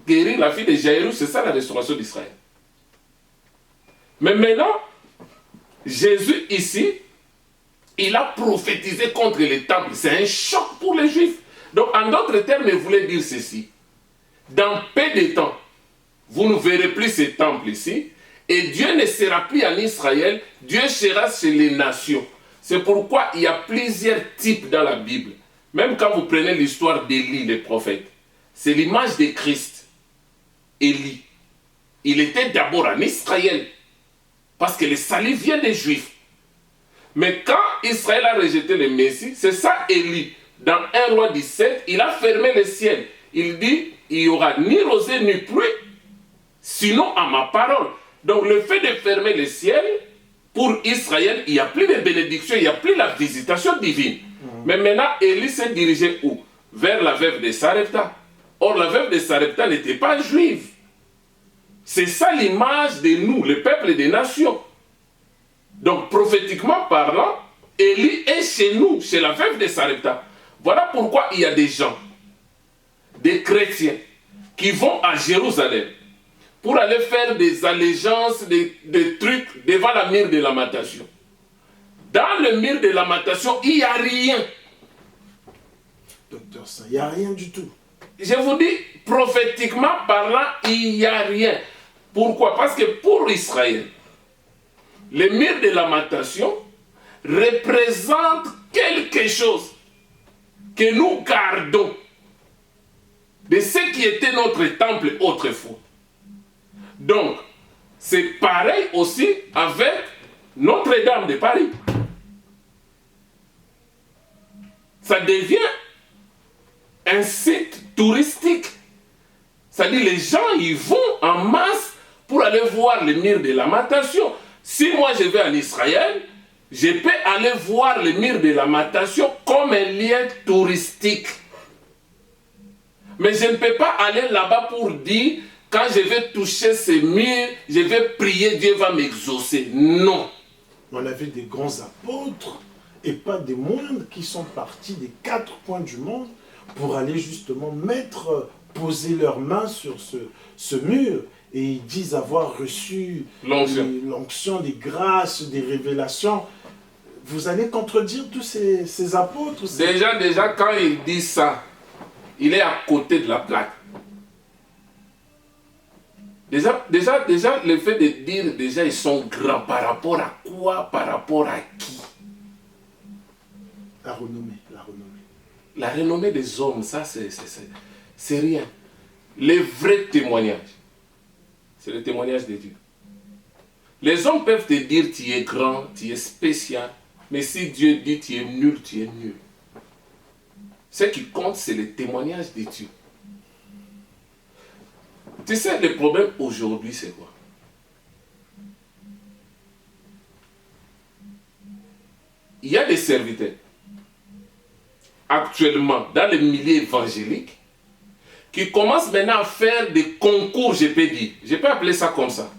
guérir la fille de Jairus. C'est ça la restauration d'Israël. Mais maintenant, Jésus ici, il a prophétisé contre les temples. C'est un choc pour les Juifs. Donc en d'autres termes, il voulait dire ceci. Dans peu de temps, vous ne verrez plus ces temples ici. Et Dieu ne sera plus en Israël. Dieu sera chez les nations. C'est pourquoi il y a plusieurs types dans la Bible. Même quand vous prenez l'histoire d'Élie, le prophète, c'est l'image de Christ. Élie. il était d'abord en Israël. Parce que le salut vient des Juifs. Mais quand Israël a rejeté le Messie, c'est ça Élie. Dans 1 roi 17, il a fermé le ciel. Il dit, il n'y aura ni rosée ni pluie, sinon à ma parole. Donc le fait de fermer le ciel, pour Israël, il n'y a plus de bénédiction, il n'y a plus la visitation divine. Mais maintenant, Élie s'est dirigé où? Vers la veuve de Sarepta. Or, la veuve de Sarepta n'était pas juive. C'est ça l'image de nous, le peuple des nations. Donc, prophétiquement parlant, Élie est chez nous, chez la veuve de Sarepta. Voilà pourquoi il y a des gens, des chrétiens, qui vont à Jérusalem pour aller faire des allégeances, des trucs devant la mur de lamentation. Dans le mur de lamentation, il n'y a rien. Docteur Saint, il n'y a rien du tout. Je vous dis, prophétiquement parlant, il n'y a rien. Pourquoi? Parce que pour Israël, le mur de lamentation représente quelque chose que nous gardons de ce qui était notre temple autrefois. Donc, c'est pareil aussi avec Notre-Dame de Paris. Ça devient un site touristique. C'est-à-dire les gens y vont en masse pour aller voir le mur de lamentation. Si moi je vais en Israël, je peux aller voir le mur de lamentation comme un lieu touristique. Mais je ne peux pas aller là-bas pour dire, quand je vais toucher ces murs, je vais prier, Dieu va m'exaucer. Non. On a vu des grands apôtres et pas des moindres qui sont partis des 4 coins du monde pour aller justement poser leurs mains sur ce mur. Et ils disent avoir reçu l'onction, des grâces, des révélations. Vous allez contredire tous ces apôtres? Déjà, quand il dit ça, il est à côté de la plaque. Déjà, le fait de dire, déjà, ils sont grands, par rapport à quoi? Par rapport à qui? La renommée. La renommée des hommes, ça, c'est rien. Les vrais témoignages, c'est le témoignage de Dieu. Les hommes peuvent te dire, tu es grand, tu es spécial, mais si Dieu dit, tu es nul, tu es nul. Ce qui compte, c'est le témoignage de Dieu. Tu sais, le problème aujourd'hui, c'est quoi? Il y a des serviteurs, actuellement, dans le milieu évangélique, qui commencent maintenant à faire des concours, je peux dire. Je peux appeler ça comme ça.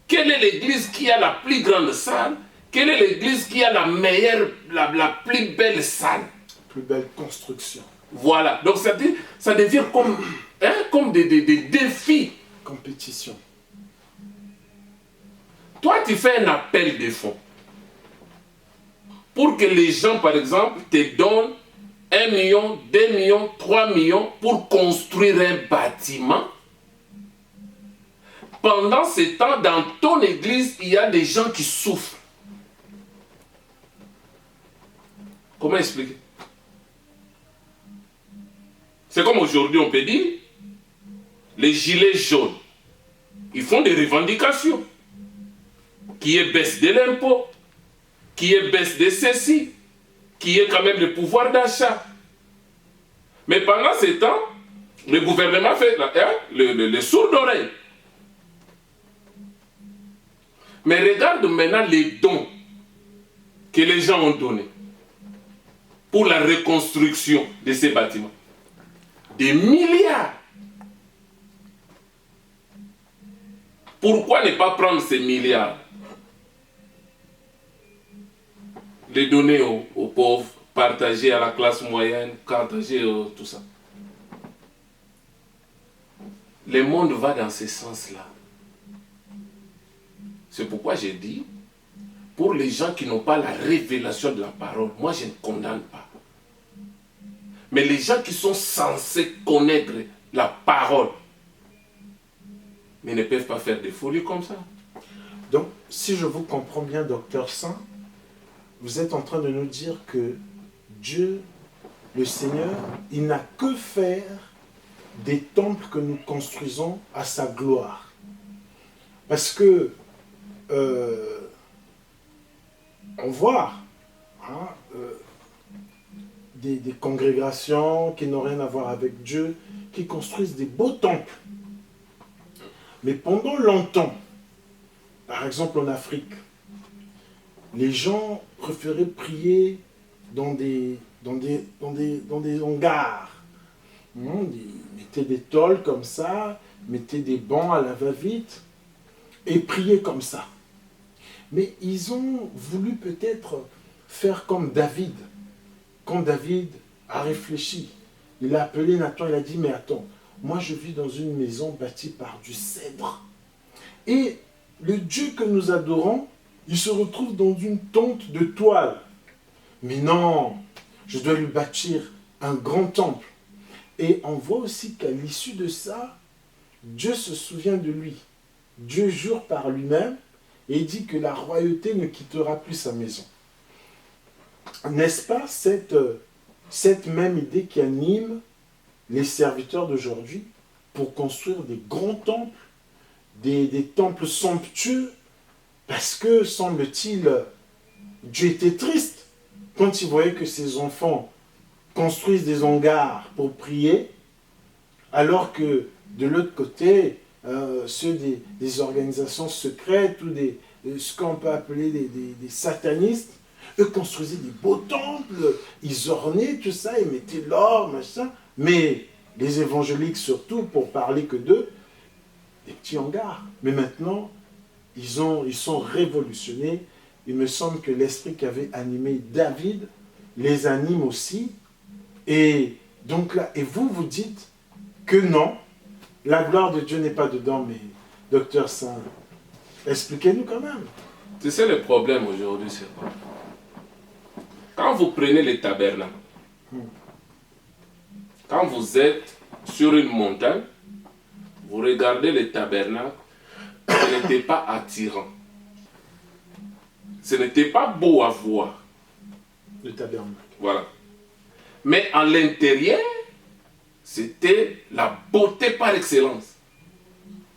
Quelle est l'église qui a la plus grande salle? Quelle est l'église qui a la meilleure, la plus belle salle? Plus belle construction. Voilà. Donc ça devient comme des défis. Compétition. Toi, tu fais un appel de fonds. Pour que les gens, par exemple, te donnent 1 million, 2 millions, 3 millions pour construire un bâtiment. Pendant ce temps, dans ton église, il y a des gens qui souffrent. Comment expliquer? C'est comme aujourd'hui, on peut dire, les gilets jaunes, ils font des revendications. Qui est baisse de l'impôt, qui est baisse de ceci, qui est quand même le pouvoir d'achat. Mais pendant ce temps, le gouvernement fait le sourd d'oreille. Mais regarde maintenant les dons que les gens ont donnés pour la reconstruction de ces bâtiments. Des milliards. Pourquoi ne pas prendre ces milliards, les donner aux pauvres, partager à la classe moyenne, partager tout ça? Le monde va dans ce sens-là. C'est pourquoi j'ai dit, pour les gens qui n'ont pas la révélation de la parole, moi je ne condamne pas. Mais les gens qui sont censés connaître la parole, mais ne peuvent pas faire des folies comme ça. Donc, si je vous comprends bien, docteur Saint, vous êtes en train de nous dire que Dieu, le Seigneur, il n'a que faire des temples que nous construisons à sa gloire. Parce que on voit hein, des congrégations qui n'ont rien à voir avec Dieu, qui construisent des beaux temples. Mais pendant longtemps, par exemple en Afrique, les gens préféraient prier dans des hangars. Ils mettaient des tôles comme ça, mettaient des bancs à la va-vite et priaient comme ça. Mais ils ont voulu peut-être faire comme David. Quand David a réfléchi, il a appelé Nathan, il a dit, mais attends, moi je vis dans une maison bâtie par du cèdre. Et le Dieu que nous adorons, il se retrouve dans une tente de toile. Mais non, je dois lui bâtir un grand temple. Et on voit aussi qu'à l'issue de ça, Dieu se souvient de lui. Dieu jure par lui-même et il dit que la royauté ne quittera plus sa maison. N'est-ce pas cette même idée qui anime les serviteurs d'aujourd'hui pour construire des grands temples, des temples somptueux, parce que, semble-t-il, Dieu était triste quand il voyait que ses enfants construisent des hangars pour prier, alors que de l'autre côté, ceux des organisations secrètes ou ce qu'on peut appeler des satanistes, eux construisaient des beaux temples, ils ornaient tout ça, ils mettaient l'or, machin, mais les évangéliques surtout, pour parler que d'eux, des petits hangars. Mais maintenant, ils sont révolutionnés. Il me semble que l'esprit qui avait animé David les anime aussi. Et donc là, et vous dites que non, la gloire de Dieu n'est pas dedans, mais docteur Saint, expliquez-nous quand même. Tu sais, le problème aujourd'hui, c'est quoi? Quand vous prenez les tabernacles, quand vous êtes sur une montagne, vous regardez les tabernacles, ce n'était pas attirant. Ce n'était pas beau à voir. Le tabernacle. Voilà. Mais à l'intérieur, c'était la beauté par excellence.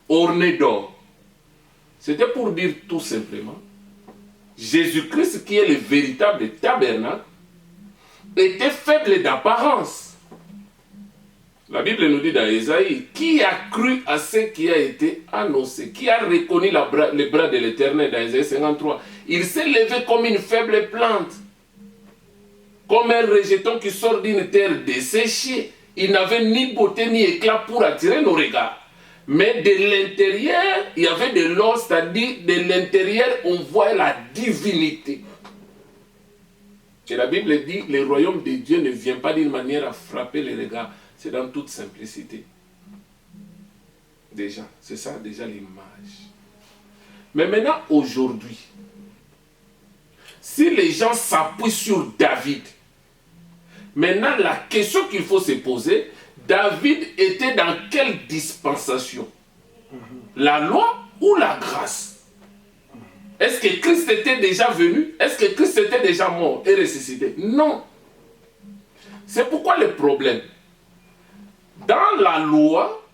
Orné d'or. C'était pour dire tout simplement, Jésus-Christ, qui est le véritable tabernacle, était faible d'apparence. La Bible nous dit dans Ésaïe, qui a cru à ce qui a été annoncé, qui a reconnu les bras de l'Éternel dans Ésaïe 53. Il s'est levé comme une faible plante, comme un rejeton qui sort d'une terre desséchée. Il n'avait ni beauté ni éclat pour attirer nos regards. Mais de l'intérieur, il y avait de l'or, c'est-à-dire de l'intérieur, on voit la divinité. Et la Bible dit, le royaume de Dieu ne vient pas d'une manière à frapper les regards. C'est dans toute simplicité. Déjà, c'est ça déjà l'image. Mais maintenant, aujourd'hui, si les gens s'appuient sur David, maintenant la question qu'il faut se poser, David était dans quelle dispensation? La loi ou la grâce? Est-ce que Christ était déjà venu? Est-ce que Christ était déjà mort et ressuscité? Non. C'est pourquoi le problème, dans la loi,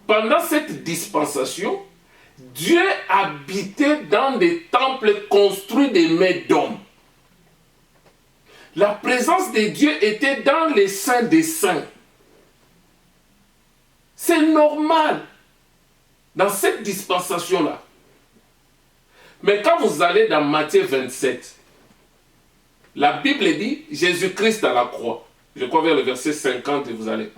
pendant cette dispensation, Dieu habitait dans des temples construits des mains d'hommes. La présence de Dieu était dans les saints des saints. C'est normal dans cette dispensation-là. Mais quand vous allez dans Matthieu 27, la Bible dit Jésus-Christ à la croix. Je crois vers le verset 50 et vous allez.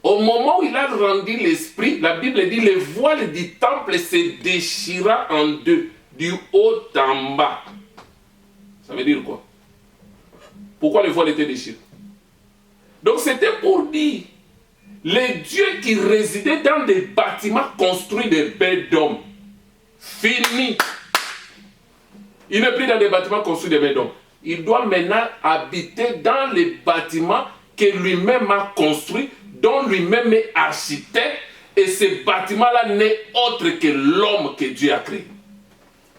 Au moment où il a rendu l'esprit, la Bible dit le voile du temple se déchira en deux, du haut en bas. Ça veut dire quoi? Pourquoi le voile était déchiré? Donc c'était pour dire, les dieux qui résidaient dans des bâtiments construits de bêtes d'hommes, fini. Il n'est plus dans des bâtiments construits de bêtes d'hommes. Il doit maintenant habiter dans les bâtiments que lui-même a construits, dont lui-même est architecte, et ce bâtiment-là n'est autre que l'homme que Dieu a créé.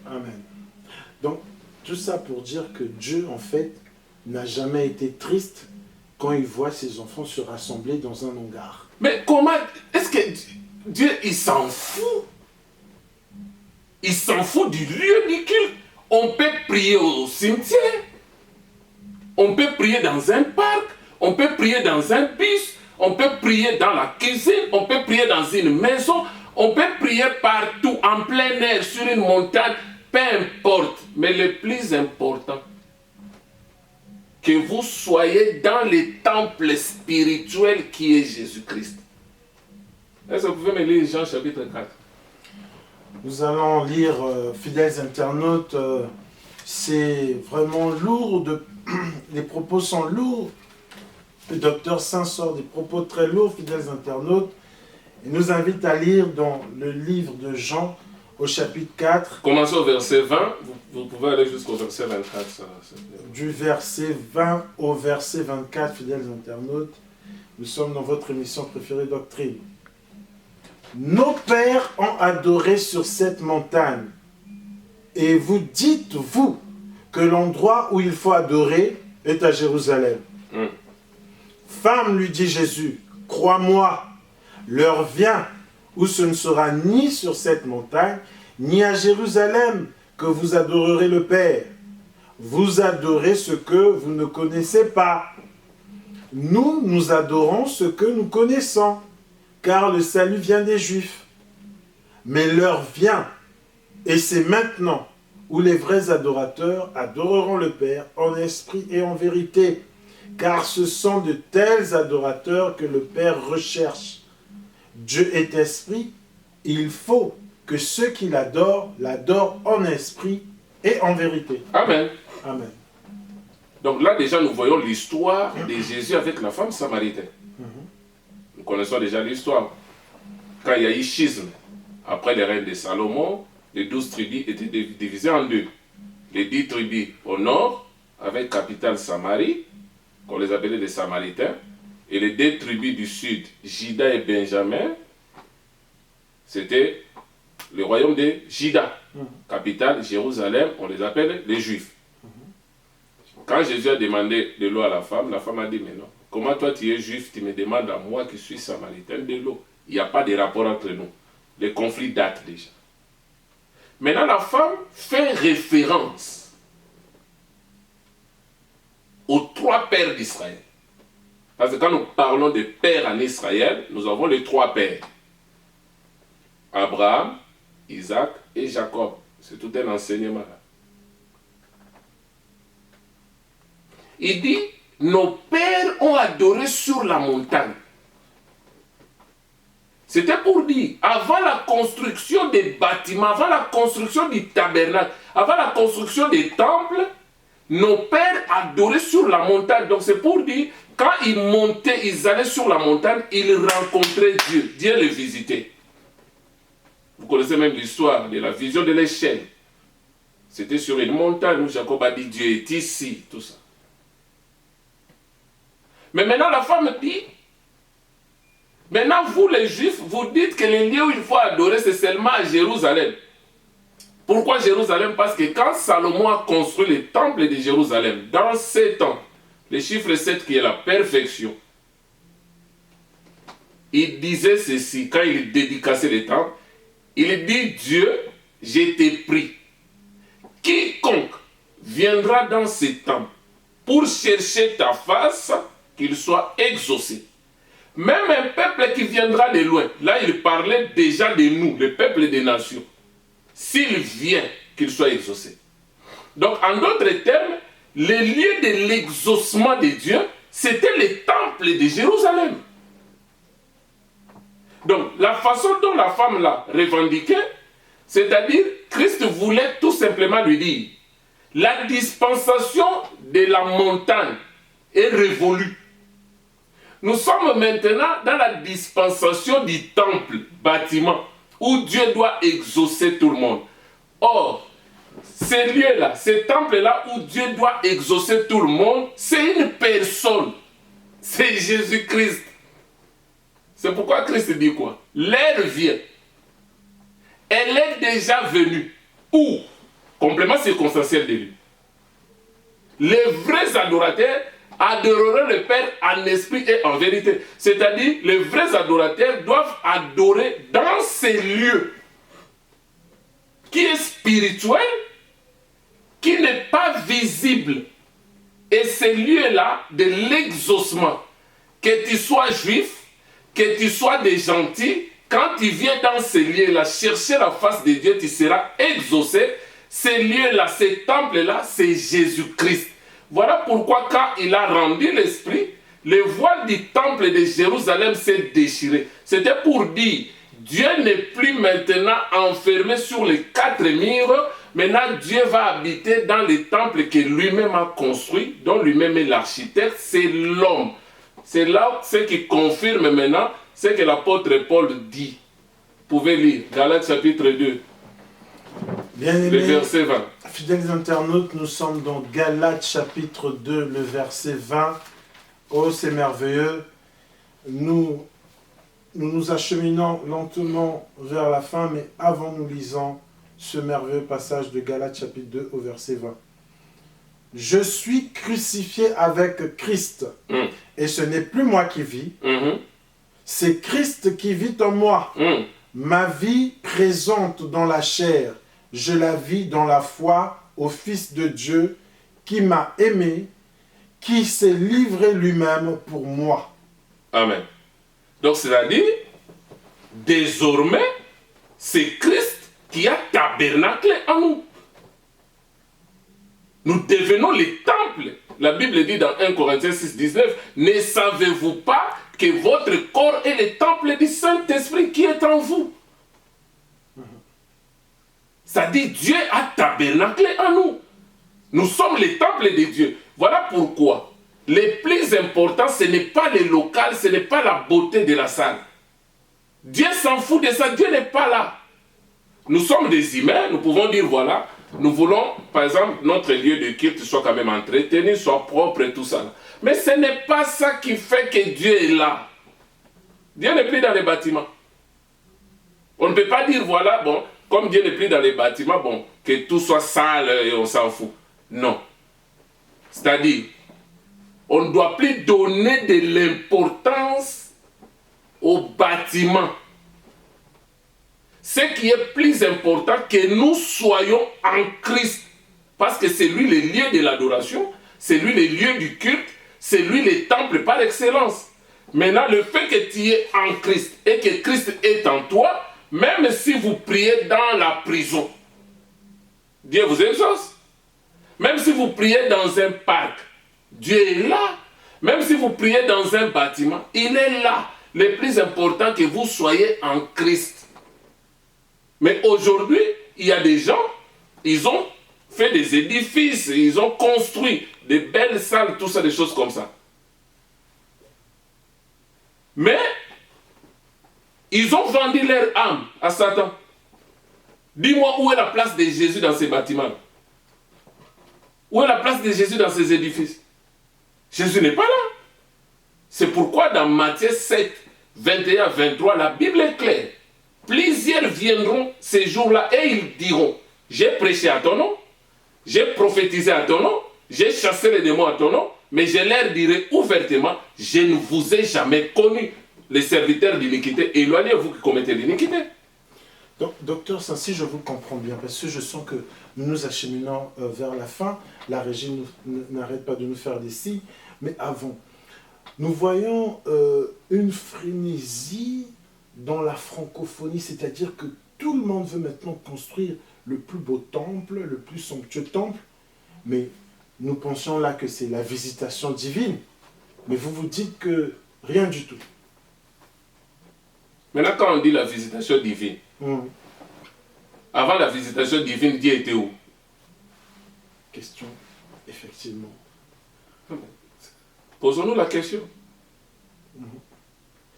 Amen. Donc, tout ça pour dire que Dieu, en fait, n'a jamais été triste quand il voit ses enfants se rassembler dans un hangar. Mais comment, est-ce que Dieu, il s'en fout? Il s'en fout du lieu du culte. On peut prier au cimetière, on peut prier dans un parc, on peut prier dans un bus, on peut prier dans la cuisine, on peut prier dans une maison, on peut prier partout, en plein air, sur une montagne, peu importe. Mais le plus important, que vous soyez dans le temple spirituel qui est Jésus-Christ. Est-ce que vous pouvez me lire Jean chapitre 4? Nous allons lire, fidèles internautes, c'est vraiment lourd, les propos sont lourds. Le docteur Saint sort des propos très lourds, fidèles internautes. Il nous invite à lire dans le livre de Jean, au chapitre 4. Commencez au verset 20, vous pouvez aller jusqu'au verset 24. Du verset 20 au verset 24, fidèles internautes. Nous sommes dans votre émission préférée Doctrine. Nos pères ont adoré sur cette montagne. Et vous dites, vous, que l'endroit où il faut adorer est à Jérusalem. Femme, lui dit Jésus, crois-moi, l'heure vient où ce ne sera ni sur cette montagne, ni à Jérusalem que vous adorerez le Père. Vous adorez ce que vous ne connaissez pas. Nous, nous adorons ce que nous connaissons, car le salut vient des Juifs. Mais l'heure vient, et c'est maintenant, où les vrais adorateurs adoreront le Père en esprit et en vérité, car ce sont de tels adorateurs que le Père recherche. Dieu est esprit, il faut que ceux qui l'adorent en esprit et en vérité. Amen. Amen. Donc là déjà nous voyons l'histoire de Jésus avec la femme samaritaine. Nous connaissons déjà l'histoire. Quand il y a eu schisme, après les règnes de Salomon, les 12 tribus étaient divisées en deux. Les 10 tribus au nord, avec capitale Samarie, qu'on les appelait les Samaritains, et les 2 tribus du sud, Juda et Benjamin, c'était le royaume de Juda. Capitale Jérusalem, on les appelle les Juifs. Quand Jésus a demandé de l'eau à la femme a dit, mais non, comment toi tu es juif, tu me demandes à moi qui suis samaritain de l'eau? Il n'y a pas de rapport entre nous. Les conflits datent déjà. Maintenant, la femme fait référence aux 3 pères d'Israël. Parce que quand nous parlons de pères en Israël, nous avons les 3 pères. Abraham, Isaac et Jacob. C'est tout un enseignement là. Il dit, nos pères ont adoré sur la montagne. C'était pour dire, avant la construction des bâtiments, avant la construction du tabernacle, avant la construction des temples, nos pères adoraient sur la montagne. Donc c'est pour dire, quand ils montaient, ils allaient sur la montagne, ils rencontraient Dieu. Dieu les visitait. Vous connaissez même l'histoire de la vision de l'échelle. C'était sur une montagne où Jacob a dit, Dieu est ici, tout ça. Mais maintenant la femme dit, maintenant vous les Juifs, vous dites que le lieu où il faut adorer c'est seulement à Jérusalem. Pourquoi Jérusalem? Parce que quand Salomon a construit le temple de Jérusalem, dans 7 ans, le chiffre 7 qui est la perfection, il disait ceci, quand il dédicaçait le temple, il dit, Dieu, je t'ai pris. Quiconque viendra dans ce temple pour chercher ta face, qu'il soit exaucé. Même un peuple qui viendra de loin, là il parlait déjà de nous, le peuple des nations. S'il vient, qu'il soit exaucé. Donc en d'autres termes, le lieu de l'exaucement de Dieu, c'était le temple de Jérusalem. Donc la façon dont la femme l'a revendiqué, c'est-à-dire Christ voulait tout simplement lui dire, la dispensation de la montagne est révolue. Nous sommes maintenant dans la dispensation du temple, bâtiment, où Dieu doit exaucer tout le monde. Or, ces lieux-là, ces temples-là où Dieu doit exaucer tout le monde, c'est une personne. C'est Jésus-Christ. C'est pourquoi Christ dit quoi? L'heure vient. Elle est déjà venue. Où? Complément circonstanciel de lui. Les vrais adorateurs adoreront le Père en esprit et en vérité. C'est-à-dire, les vrais adorateurs doivent adorer dans ces lieux qui est spirituel, qui n'est pas visible. Et ces lieux-là de l'exaucement, que tu sois juif, que tu sois des gentils, quand tu viens dans ces lieux-là, chercher la face de Dieu, tu seras exaucé. Ces lieux-là, ces temples-là, c'est Jésus-Christ. Voilà pourquoi quand il a rendu l'esprit, le voile du temple de Jérusalem s'est déchiré. C'était pour dire, Dieu n'est plus maintenant enfermé sur les 4 murs. Maintenant, Dieu va habiter dans les temples que lui-même a construits, dont lui-même est l'architecte, c'est l'homme. C'est là ce qui confirme maintenant ce que l'apôtre Paul dit. Vous pouvez lire, Galates chapitre 2, Bien-aimés, le verset 20. Fidèles internautes, nous sommes dans Galates chapitre 2, le verset 20. Oh, c'est merveilleux. Nous nous acheminons lentement vers la fin, mais avant nous lisons ce merveilleux passage de Galates chapitre 2 au verset 20. Je suis crucifié avec Christ, et ce n'est plus moi qui vis, c'est Christ qui vit en moi. Ma vie présente dans la chair, je la vis dans la foi au Fils de Dieu qui m'a aimé, qui s'est livré lui-même pour moi. Amen. Donc, c'est-à-dire, désormais, c'est Christ qui a tabernaclé en nous. Nous devenons les temples. La Bible dit dans 1 Corinthiens 6, 19, ne savez-vous pas que votre corps est le temple du Saint-Esprit qui est en vous? Ça dit, Dieu a tabernaclé en nous. Nous sommes les temples de Dieu. Voilà pourquoi le plus important, ce n'est pas le local, ce n'est pas la beauté de la salle. Dieu s'en fout de ça, Dieu n'est pas là. Nous sommes des humains, nous pouvons dire voilà, nous voulons, par exemple, notre lieu de culte soit quand même entretenu, soit propre et tout ça. Mais ce n'est pas ça qui fait que Dieu est là. Dieu n'est plus dans les bâtiments. On ne peut pas dire voilà, bon, comme Dieu n'est plus dans les bâtiments, bon, que tout soit sale et on s'en fout. Non. C'est-à-dire, on ne doit plus donner de l'importance aux bâtiments. Ce qui est plus important, que nous soyons en Christ. Parce que c'est lui le lieu de l'adoration, c'est lui le lieu du culte, c'est lui le temple par excellence. Maintenant, le fait que tu es en Christ et que Christ est en toi, même si vous priez dans la prison, Dieu vous exauce. Même si vous priez dans un parc, Dieu est là. Même si vous priez dans un bâtiment, il est là. Le plus important, que vous soyez en Christ. Mais aujourd'hui, il y a des gens, ils ont fait des édifices, ils ont construit des belles salles, tout ça, des choses comme ça. Mais, ils ont vendu leur âme à Satan. Dis-moi où est la place de Jésus dans ces bâtiments? Où est la place de Jésus dans ces édifices? Jésus n'est pas là. C'est pourquoi dans Matthieu 7, 21, 23, la Bible est claire. Plusieurs viendront ces jours-là et ils diront, j'ai prêché à ton nom, j'ai prophétisé à ton nom, j'ai chassé les démons à ton nom, mais je leur dirai ouvertement, je ne vous ai jamais connu, les serviteurs d'iniquité, éloignez-vous qui commettez l'iniquité. Donc, docteur, si je vous comprends bien, parce que je sens que nous nous acheminons vers la fin, la régie n'arrête pas de nous faire des signes, mais avant, nous voyons une frénésie dans la francophonie, c'est-à-dire que tout le monde veut maintenant construire le plus beau temple, le plus somptueux temple, mais nous pensions là que c'est la visitation divine, mais vous vous dites que rien du tout. Maintenant, quand on dit la visitation divine, avant la visitation divine, Dieu était où? Question, effectivement. Posons-nous la question.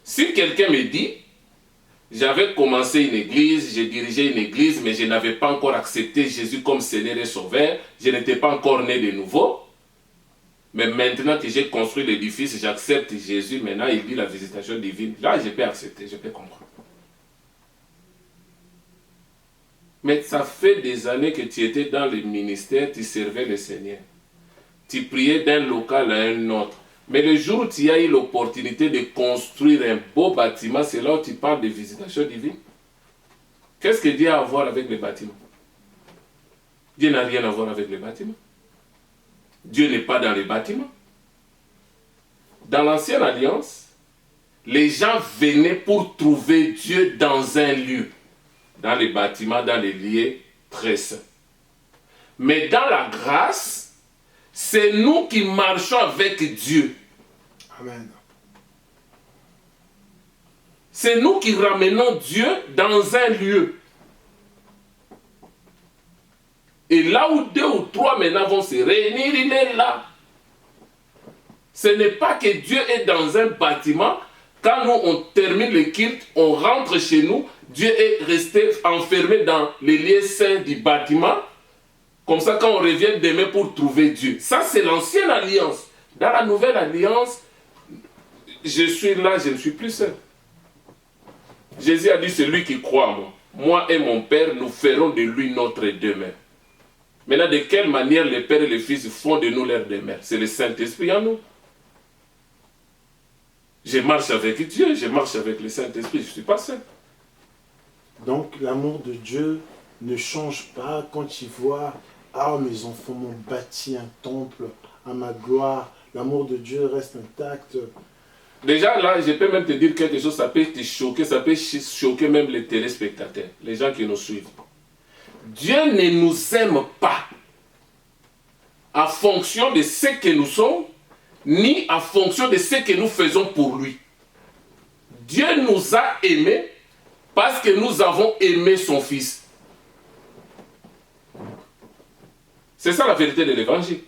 Si quelqu'un me dit, j'avais commencé une église, j'ai dirigé une église, mais je n'avais pas encore accepté Jésus comme Seigneur et Sauveur, je n'étais pas encore né de nouveau, mais maintenant que j'ai construit l'édifice, j'accepte Jésus, maintenant il dit la visitation divine, là je peux accepter, je peux comprendre. Mais ça fait des années que tu étais dans le ministère, tu servais le Seigneur. tu priais d'un local à un autre. Mais le jour où tu as eu l'opportunité de construire un beau bâtiment, c'est là où tu parles de visitation divine. Qu'est-ce que Dieu a à voir avec les bâtiments? Dieu n'a rien à voir avec les bâtiments. Dieu n'est pas dans les bâtiments. Dans l'ancienne alliance, les gens venaient pour trouver Dieu dans un lieu, dans les bâtiments, dans les lieux très saints. Mais dans la grâce, c'est nous qui marchons avec Dieu. Amen. C'est nous qui ramenons Dieu dans un lieu. Et là où 2 ou 3 maintenant vont se réunir, il est là. Ce n'est pas que Dieu est dans un bâtiment. Quand nous, on termine le culte, on rentre chez nous. Dieu est resté enfermé dans les lieux saints du bâtiment. Comme ça, quand on revient demain pour trouver Dieu. Ça, c'est l'ancienne alliance. Dans la nouvelle alliance, je suis là, je ne suis plus seul. Jésus a dit, c'est lui qui croit en moi. Moi et mon Père, nous ferons de lui notre demeure. Maintenant, de quelle manière le Père et le Fils font de nous leur demeure? C'est le Saint-Esprit en nous. Je marche avec Dieu, je marche avec le Saint-Esprit, je ne suis pas seul. Donc l'amour de Dieu ne change pas quand il voit « Ah, mes enfants m'ont bâti un temple à ma gloire ». L'amour de Dieu reste intact. Déjà là, je peux même te dire quelque chose, ça peut te choquer, ça peut choquer même les téléspectateurs, les gens qui nous suivent. Dieu ne nous aime pas en fonction de ce que nous sommes, ni en fonction de ce que nous faisons pour lui. Dieu nous a aimés parce que nous avons aimé son Fils. C'est ça la vérité de l'évangile.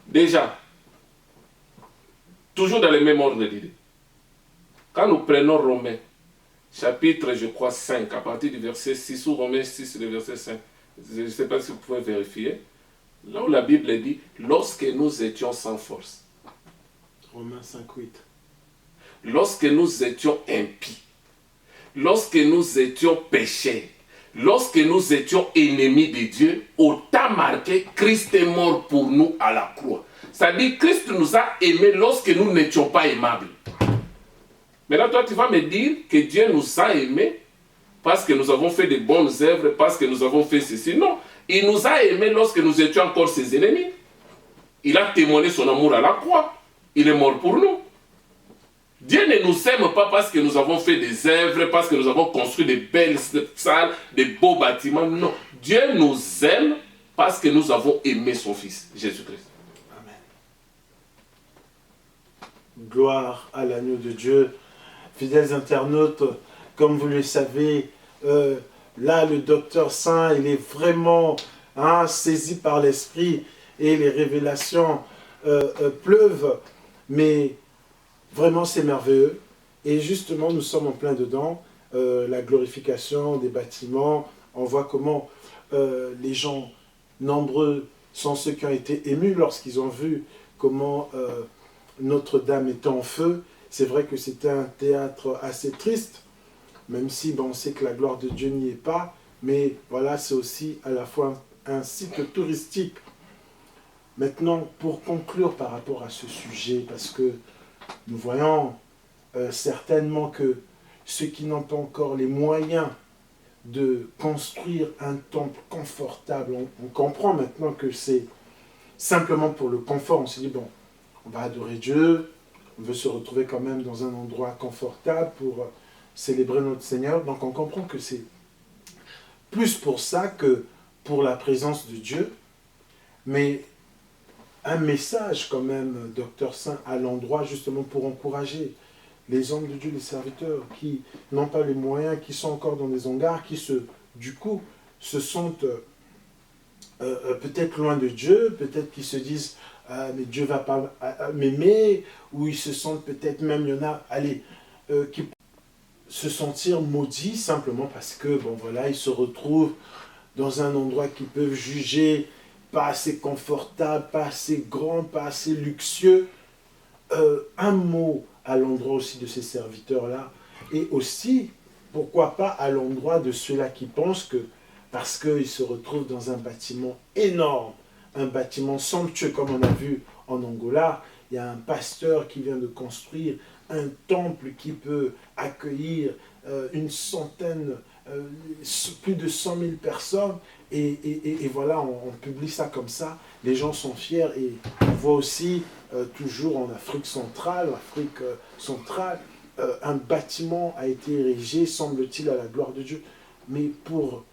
Déjà, toujours dans le même ordre d'idées. Quand nous prenons Romains, chapitre, je crois, 5, à partir du verset 6, ou Romains 6, le verset 5, je ne sais pas si vous pouvez vérifier, là où la Bible dit, lorsque nous étions sans force, Romains 5, 8. Lorsque nous étions impies, lorsque nous étions pécheurs, lorsque nous étions ennemis de Dieu, au temps marqué, Christ est mort pour nous à la croix. C'est-à-dire, Christ nous a aimés lorsque nous n'étions pas aimables. Maintenant, toi, tu vas me dire que Dieu nous a aimés parce que nous avons fait de bonnes œuvres, parce que nous avons fait ceci. Non, il nous a aimés lorsque nous étions encore ses ennemis. Il a témoigné son amour à la croix. Il est mort pour nous. Dieu ne nous aime pas parce que nous avons fait des œuvres, parce que nous avons construit de belles salles, de beaux bâtiments. Non. Dieu nous aime parce que nous avons aimé son Fils, Jésus-Christ. Amen. Gloire à l'agneau de Dieu. Fidèles internautes, comme vous le savez, là, le docteur Saint, il est vraiment saisi par l'esprit et les révélations pleuvent. Mais vraiment, c'est merveilleux. Et justement, nous sommes en plein dedans. La glorification des bâtiments. On voit comment les gens nombreux sont ceux qui ont été émus lorsqu'ils ont vu comment Notre-Dame était en feu. C'est vrai que c'était un théâtre assez triste, même si on sait que la gloire de Dieu n'y est pas. Mais voilà, c'est aussi à la fois un site touristique. Maintenant, pour conclure par rapport à ce sujet, parce que nous voyons certainement que ceux qui n'ont pas encore les moyens de construire un temple confortable, on comprend maintenant que c'est simplement pour le confort. On s'est dit, bon, on va adorer Dieu, on veut se retrouver quand même dans un endroit confortable pour célébrer notre Seigneur. Donc on comprend que c'est plus pour ça que pour la présence de Dieu. Mais un message quand même, Docteur Saint, à l'endroit justement pour encourager les hommes de Dieu, les serviteurs qui n'ont pas les moyens, qui sont encore dans des hangars, qui du coup se sentent peut-être loin de Dieu, peut-être qu'ils se disent mais Dieu ne va pas m'aimer, ou ils se sentent peut-être même, il y en a, qui se sentir maudits simplement parce que, bon voilà, ils se retrouvent dans un endroit qu'ils peuvent juger pas assez confortable, pas assez grand, pas assez luxueux. Un mot à l'endroit aussi de ces serviteurs-là, et aussi, pourquoi pas à l'endroit de ceux-là qui pensent que, parce qu'ils se retrouvent dans un bâtiment énorme, un bâtiment somptueux comme on a vu en Angola. Il y a un pasteur qui vient de construire un temple qui peut accueillir une centaine, plus de 100 000 personnes. Et voilà, on publie ça comme ça. Les gens sont fiers et on voit aussi toujours en Afrique centrale, un bâtiment a été érigé, semble-t-il, à la gloire de Dieu. Mais pour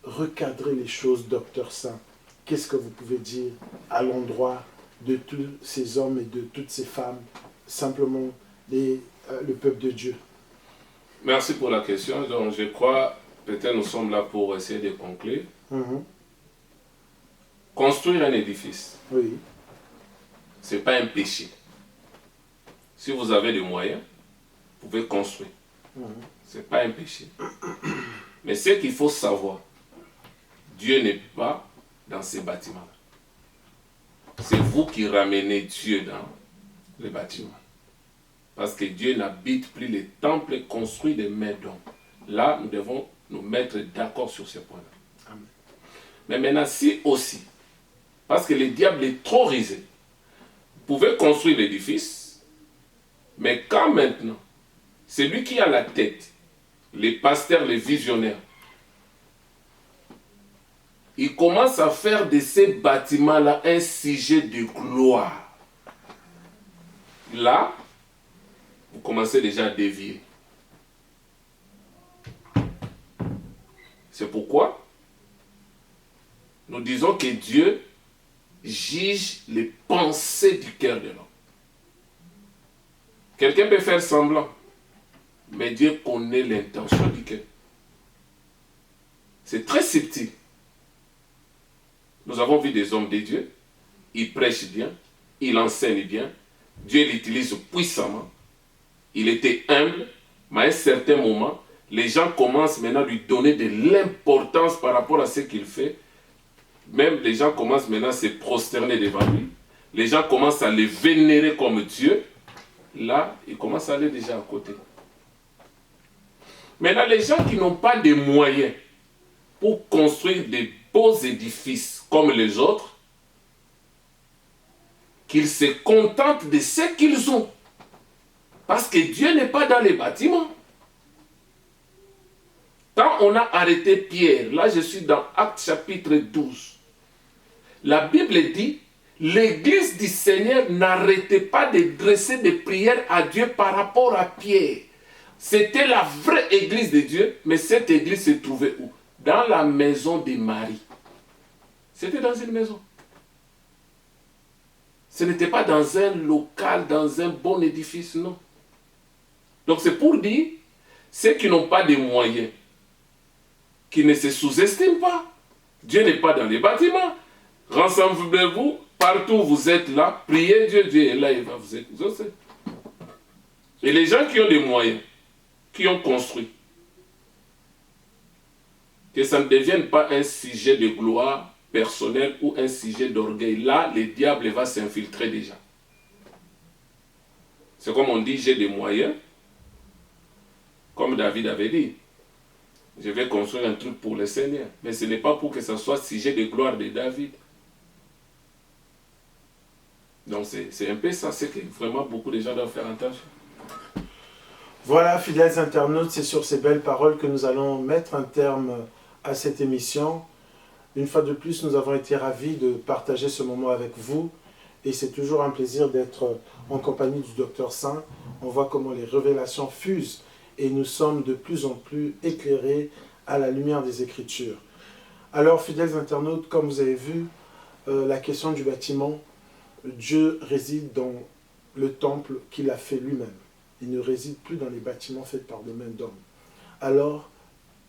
recadrer les choses, docteur Saint, qu'est-ce que vous pouvez dire à l'endroit de tous ces hommes et de toutes ces femmes, simplement le peuple de Dieu? Merci pour la question. Donc, je crois, peut-être nous sommes là pour essayer de conclure. Construire un édifice, oui, ce n'est pas un péché. Si vous avez des moyens, vous pouvez construire. Ce n'est pas un péché. Mais ce qu'il faut savoir, Dieu n'est pas dans ces bâtiments-là. C'est vous qui ramenez Dieu dans les bâtiments. Parce que Dieu n'habite plus les temples construits de mains d'hommes. Là, nous devons nous mettre d'accord sur ce point-là. Amen. Mais maintenant, si aussi, parce que le diable est trop rusé, vous pouvez construire l'édifice, mais quand maintenant, c'est lui qui a la tête, les pasteurs, les visionnaires, il commence à faire de ces bâtiments-là un sujet de gloire. Là, vous commencez déjà à dévier. C'est pourquoi nous disons que Dieu juge les pensées du cœur de l'homme. Quelqu'un peut faire semblant, mais Dieu connaît l'intention du cœur. C'est très subtil. Nous avons vu des hommes de Dieu, ils prêchent bien, ils enseignent bien, Dieu l'utilise puissamment. Il était humble, mais à un certain moment, les gens commencent maintenant à lui donner de l'importance par rapport à ce qu'il fait. Même les gens commencent maintenant à se prosterner devant lui. Les gens commencent à le vénérer comme Dieu. Là, ils commencent à aller déjà à côté. Maintenant, les gens qui n'ont pas de moyens pour construire des beaux édifices comme les autres, qu'ils se contentent de ce qu'ils ont. Parce que Dieu n'est pas dans les bâtiments. Quand on a arrêté Pierre, là je suis dans Actes chapitre 12, la Bible dit, l'église du Seigneur n'arrêtait pas de dresser des prières à Dieu par rapport à Pierre. C'était la vraie église de Dieu, mais cette église se trouvait où? Dans la maison de Marie. C'était dans une maison. Ce n'était pas dans un local, dans un bon édifice, non. Donc c'est pour dire, ceux qui n'ont pas de moyens, qui ne se sous-estiment pas. Dieu n'est pas dans les bâtiments. Rassemblez-vous, partout où vous êtes là, priez Dieu, Dieu est là, il va vous exaucer. Et les gens qui ont des moyens, qui ont construit, que ça ne devienne pas un sujet de gloire personnelle ou un sujet d'orgueil. Là, le diable va s'infiltrer déjà. C'est comme on dit, j'ai des moyens, comme David avait dit. Je vais construire un truc pour le Seigneur. Mais ce n'est pas pour que ce soit sujet de gloire de David. Donc c'est un peu ça, c'est que vraiment beaucoup de gens doivent faire attention. Voilà, fidèles internautes, c'est sur ces belles paroles que nous allons mettre un terme à cette émission. Une fois de plus, nous avons été ravis de partager ce moment avec vous. Et c'est toujours un plaisir d'être en compagnie du Docteur Saint. On voit comment les révélations fusent. Et nous sommes de plus en plus éclairés à la lumière des Écritures. Alors, fidèles internautes, comme vous avez vu, la question du bâtiment, Dieu réside dans le temple qu'il a fait lui-même. Il ne réside plus dans les bâtiments faits par des mains d'hommes. Alors,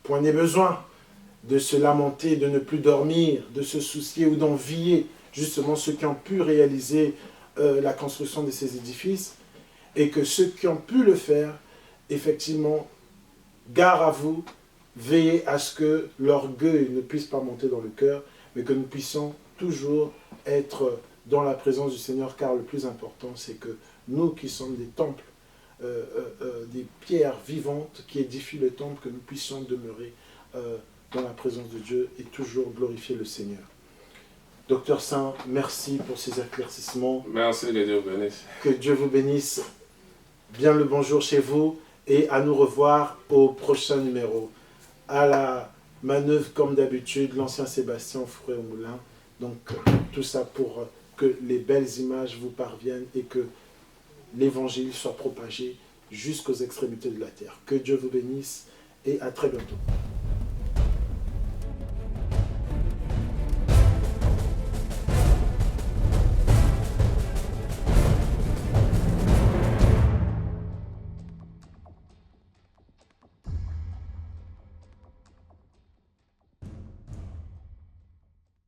point n'est besoin de se lamenter, de ne plus dormir, de se soucier ou d'envier justement ceux qui ont pu réaliser la construction de ces édifices, et que ceux qui ont pu le faire, effectivement, gare à vous, veillez à ce que l'orgueil ne puisse pas monter dans le cœur, mais que nous puissions toujours être dans la présence du Seigneur, car le plus important, c'est que nous qui sommes des temples, des pierres vivantes qui édifient le temple, que nous puissions demeurer dans la présence de Dieu et toujours glorifier le Seigneur. Docteur Saint, merci pour ces éclaircissements. Merci, que Dieu vous bénisse. Que Dieu vous bénisse. Bien le bonjour chez vous et à nous revoir au prochain numéro. À la manœuvre comme d'habitude, l'ancien Sébastien au four et au moulin. Donc tout ça pour que les belles images vous parviennent et que l'évangile soit propagé jusqu'aux extrémités de la terre. Que Dieu vous bénisse et à très bientôt.